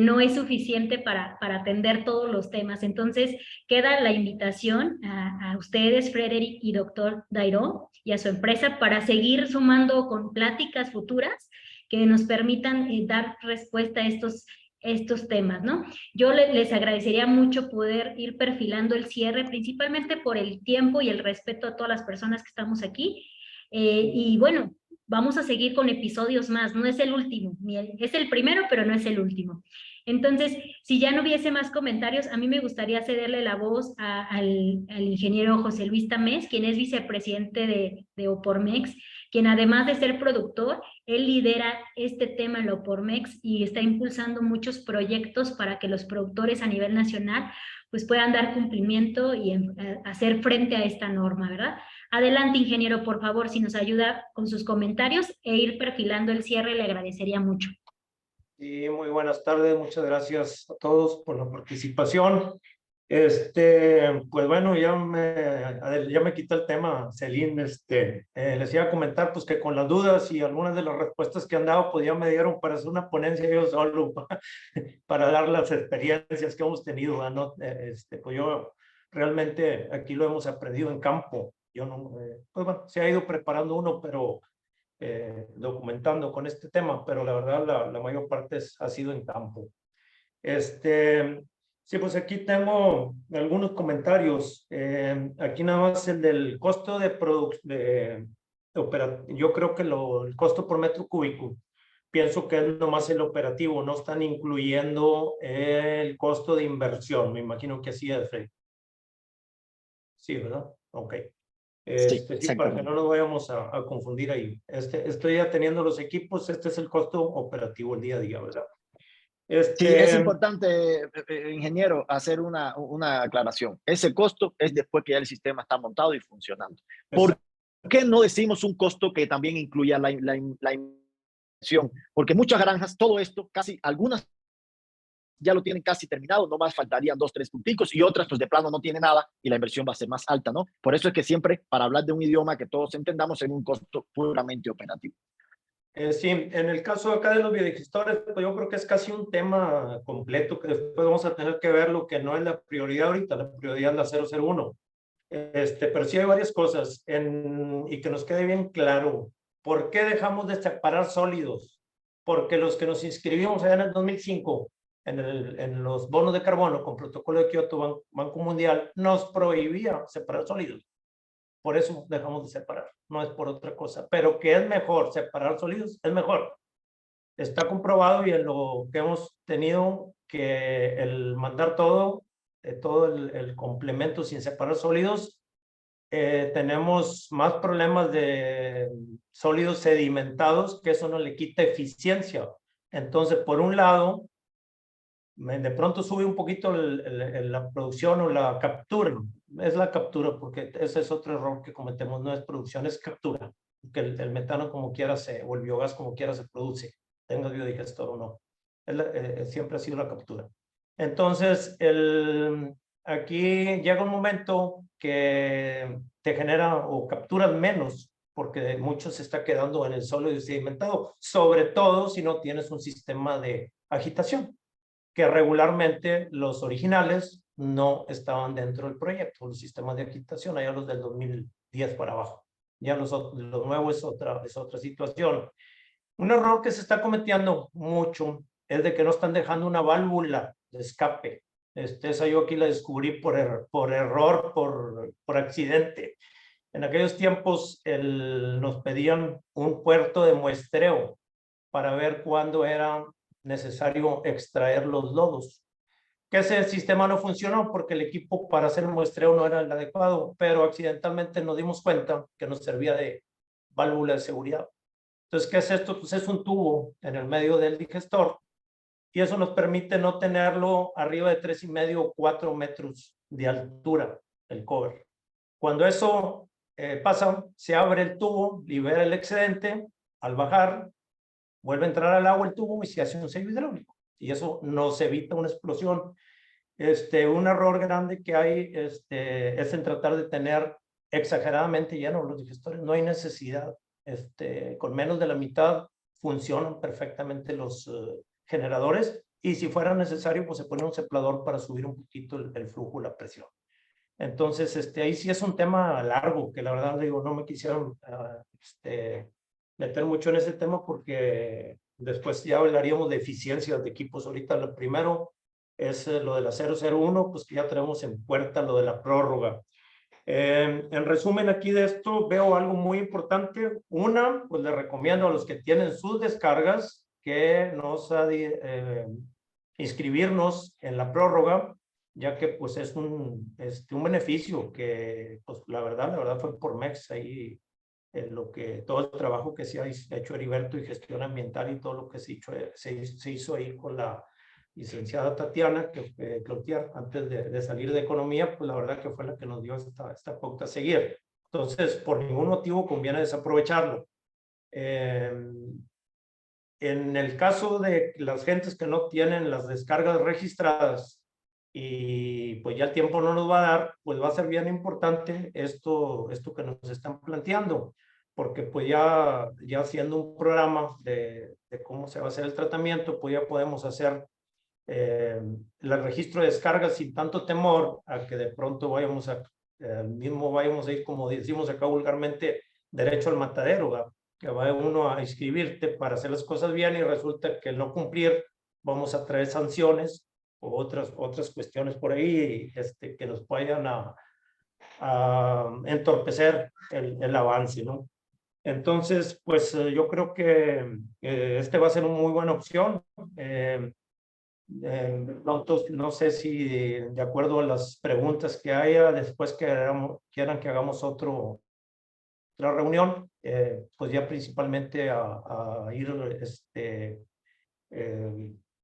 no es suficiente para atender todos los temas. Entonces, queda la invitación a ustedes, Frederick y doctor Dairo, y a su empresa para seguir sumando con pláticas futuras que nos permitan dar respuesta a estos temas, ¿no? Yo les agradecería mucho poder ir perfilando el cierre, principalmente por el tiempo y el respeto a todas las personas que estamos aquí. Y bueno, vamos a seguir con episodios más, no es el último, es el primero, pero no es el último. Entonces, si ya no hubiese más comentarios, a mí me gustaría cederle la voz al ingeniero José Luis Tamés, quien es vicepresidente de Opormex, quien además de ser productor, él lidera este tema en la Opormex y está impulsando muchos proyectos para que los productores a nivel nacional pues puedan dar cumplimiento y hacer frente a esta norma, ¿verdad? Adelante, ingeniero, por favor, si nos ayuda con sus comentarios e ir perfilando el cierre, le agradecería mucho. Sí, muy buenas tardes, muchas gracias a todos por la participación. Pues bueno, ya me quitó el tema, Celine. Les iba a comentar pues que con las dudas y algunas de las respuestas que han dado, pues ya me dieron para hacer una ponencia yo solo, para dar las experiencias que hemos tenido, ¿no? Pues yo realmente aquí lo hemos aprendido en campo. Yo no, pues bueno, se ha ido preparando uno, pero documentando con este tema, pero la verdad la mayor parte ha sido en campo. Sí, pues aquí tengo algunos comentarios. Aquí nada más el del costo de producción, yo creo que el costo por metro cúbico, pienso que es nomás el operativo, no están incluyendo el costo de inversión, me imagino que así es, Fred. Sí, ¿verdad? Ok. Sí, Sí, para que no nos vayamos a confundir ahí. Estoy ya teniendo los equipos, este es el costo operativo el día a día, ¿verdad? Sí, es importante, ingeniero, hacer una aclaración. Ese costo es después que ya el sistema está montado y funcionando. ¿Por qué no decimos un costo que también incluya la inversión? Porque muchas granjas, todo esto, casi algunas ya lo tienen casi terminado, no más faltarían 2, 3 punticos, y otras pues de plano no tiene nada y la inversión va a ser más alta, ¿no? Por eso es que siempre, para hablar de un idioma que todos entendamos, en un costo puramente operativo. Sí, en el caso acá de los biodigestores, pues yo creo que es casi un tema completo que después vamos a tener que ver, lo que no es la prioridad ahorita, la prioridad es la 001. Pero sí hay varias cosas y que nos quede bien claro. ¿Por qué dejamos de separar sólidos? Porque los que nos inscribimos allá en el 2005 en los bonos de carbono con protocolo de Kioto, Banco Mundial, nos prohibía separar sólidos. Por eso dejamos de separar, no es por otra cosa. Pero que es mejor separar sólidos, es mejor. Está comprobado, y en lo que hemos tenido, que el mandar todo el complemento sin separar sólidos, tenemos más problemas de sólidos sedimentados, que eso no le quita eficiencia. Entonces, por un lado, de pronto sube un poquito la producción o la captura. Es la captura, porque ese es otro error que cometemos, no es producción, es captura. Que el metano como quiera o el biogás como quiera se produce, tenga biodigestor o no. Siempre ha sido la captura. Entonces, aquí llega un momento que te genera o capturas menos, porque mucho se está quedando en el sólido sedimentado, sobre todo si no tienes un sistema de agitación, que regularmente los originales no estaban dentro del proyecto, los sistemas de agitación, allá los del 2010 para abajo. Ya los nuevos es otra situación. Un error que se está cometiendo mucho es de que no están dejando una válvula de escape. Esa yo aquí la descubrí por error, por accidente. En aquellos tiempos nos pedían un puerto de muestreo para ver cuándo era necesario extraer los lodos. Que ese sistema no funcionó porque el equipo para hacer el muestreo no era el adecuado, pero accidentalmente nos dimos cuenta que nos servía de válvula de seguridad. Entonces, ¿qué es esto? Pues es un tubo en el medio del digestor y eso nos permite no tenerlo arriba de 3,5 o 4 metros de altura, el cover. Cuando eso pasa, se abre el tubo, libera el excedente, al bajar, vuelve a entrar al agua el tubo y se hace un sello hidráulico. Y eso nos evita una explosión. Un error grande que hay es en tratar de tener exageradamente llenos los digestores. No hay necesidad. Con menos de la mitad funcionan perfectamente los generadores y si fuera necesario, pues se pone un soplador para subir un poquito el flujo, la presión. Entonces, ahí sí es un tema largo, que la verdad digo, no me quisieron meter mucho en ese tema porque después ya hablaríamos de eficiencias de equipos. Ahorita lo primero es lo de la 001, pues que ya tenemos en puerta lo de la prórroga. En resumen aquí de esto veo algo muy importante. Una, pues le recomiendo a los que tienen sus descargas que nos inscribirnos en la prórroga, ya que pues es un beneficio que pues la verdad fue por MEX ahí todo el trabajo que se ha hecho Heriberto y gestión ambiental y todo lo que se hizo ahí con la licenciada Tatiana Cloutier antes de salir de economía, pues la verdad que fue la que nos dio esta pauta a seguir. Entonces, por ningún motivo conviene desaprovecharlo. En el caso de las gentes que no tienen las descargas registradas y pues ya el tiempo no nos va a dar, pues va a ser bien importante esto que nos están planteando, porque pues ya haciendo un programa de cómo se va a hacer el tratamiento, pues ya podemos hacer el registro de descargas sin tanto temor a que de pronto vayamos a ir, como decimos acá vulgarmente, derecho al matadero, ¿verdad? Que va uno a inscribirte para hacer las cosas bien y resulta que al no cumplir vamos a traer sanciones o otras cuestiones por ahí que nos vayan a entorpecer el avance, ¿no? Entonces, pues yo creo que va a ser una muy buena opción. No sé si de acuerdo a las preguntas que haya, después quieran que hagamos otra reunión, pues ya principalmente a ir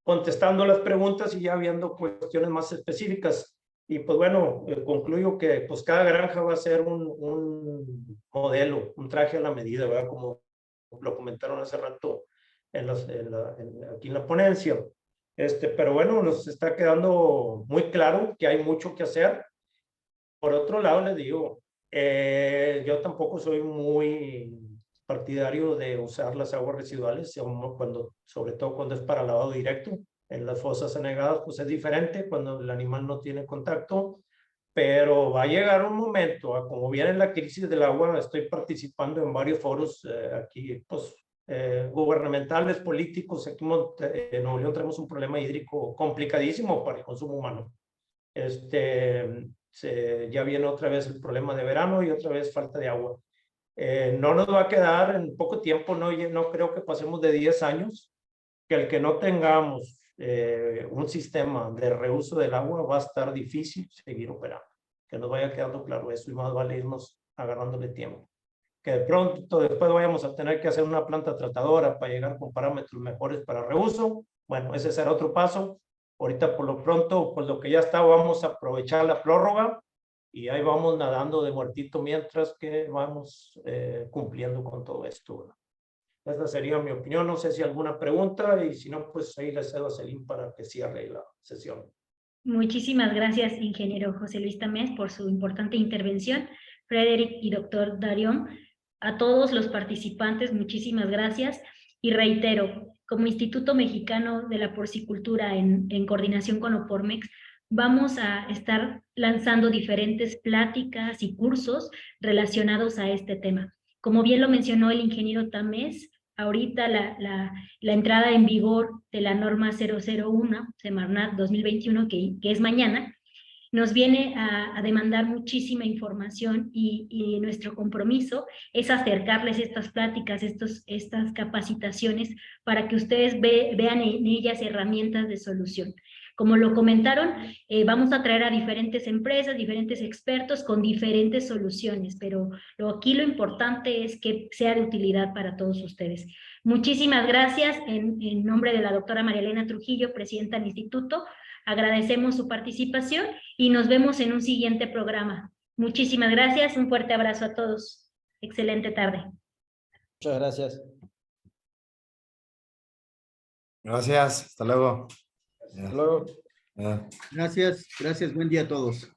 contestando las preguntas y ya viendo cuestiones más específicas. Y pues bueno, concluyo que pues cada granja va a ser un modelo, un traje a la medida, ¿verdad? Como lo comentaron hace rato aquí en la ponencia. Pero bueno, nos está quedando muy claro que hay mucho que hacer. Por otro lado, les digo, yo tampoco soy muy partidario de usar las aguas residuales, sobre todo cuando es para lavado directo. En las fosas anegadas, pues es diferente cuando el animal no tiene contacto, pero va a llegar un momento, como viene la crisis del agua, estoy participando en varios foros aquí, pues gubernamentales, políticos. Aquí en Nuevo León tenemos un problema hídrico complicadísimo para el consumo humano. Ya viene otra vez el problema de verano y otra vez falta de agua. No nos va a quedar en poco tiempo, no creo que pasemos de 10 años, que el que no tengamos un sistema de reuso del agua va a estar difícil seguir operando. Que nos vaya quedando claro eso y más vale irnos agarrándole tiempo. Que de pronto después vayamos a tener que hacer una planta tratadora para llegar con parámetros mejores para reuso. Bueno, ese será otro paso. Ahorita por lo pronto, pues lo que ya está, vamos a aprovechar la prórroga y ahí vamos nadando de muertito mientras que vamos cumpliendo con todo esto, ¿verdad? Esa sería mi opinión. No sé si alguna pregunta y si no, pues ahí le cedo a Celine para que cierre la sesión. Muchísimas gracias, ingeniero José Luis Tamés, por su importante intervención. Frederick y doctor Darión, a todos los participantes, muchísimas gracias. Y reitero, como Instituto Mexicano de la Porcicultura en coordinación con Opormex, vamos a estar lanzando diferentes pláticas y cursos relacionados a este tema. Como bien lo mencionó el ingeniero Tamés, ahorita la entrada en vigor de la norma 001, Semarnat 2021, que es mañana, nos viene a demandar muchísima información y nuestro compromiso es acercarles estas pláticas, estas capacitaciones para que ustedes vean en ellas herramientas de solución. Como lo comentaron, vamos a traer a diferentes empresas, diferentes expertos con diferentes soluciones, pero aquí lo importante es que sea de utilidad para todos ustedes. Muchísimas gracias en nombre de la doctora María Elena Trujillo, presidenta del instituto. Agradecemos su participación y nos vemos en un siguiente programa. Muchísimas gracias, un fuerte abrazo a todos. Excelente tarde. Muchas gracias. Gracias, hasta luego. Hasta luego. Ya. Gracias, buen día a todos.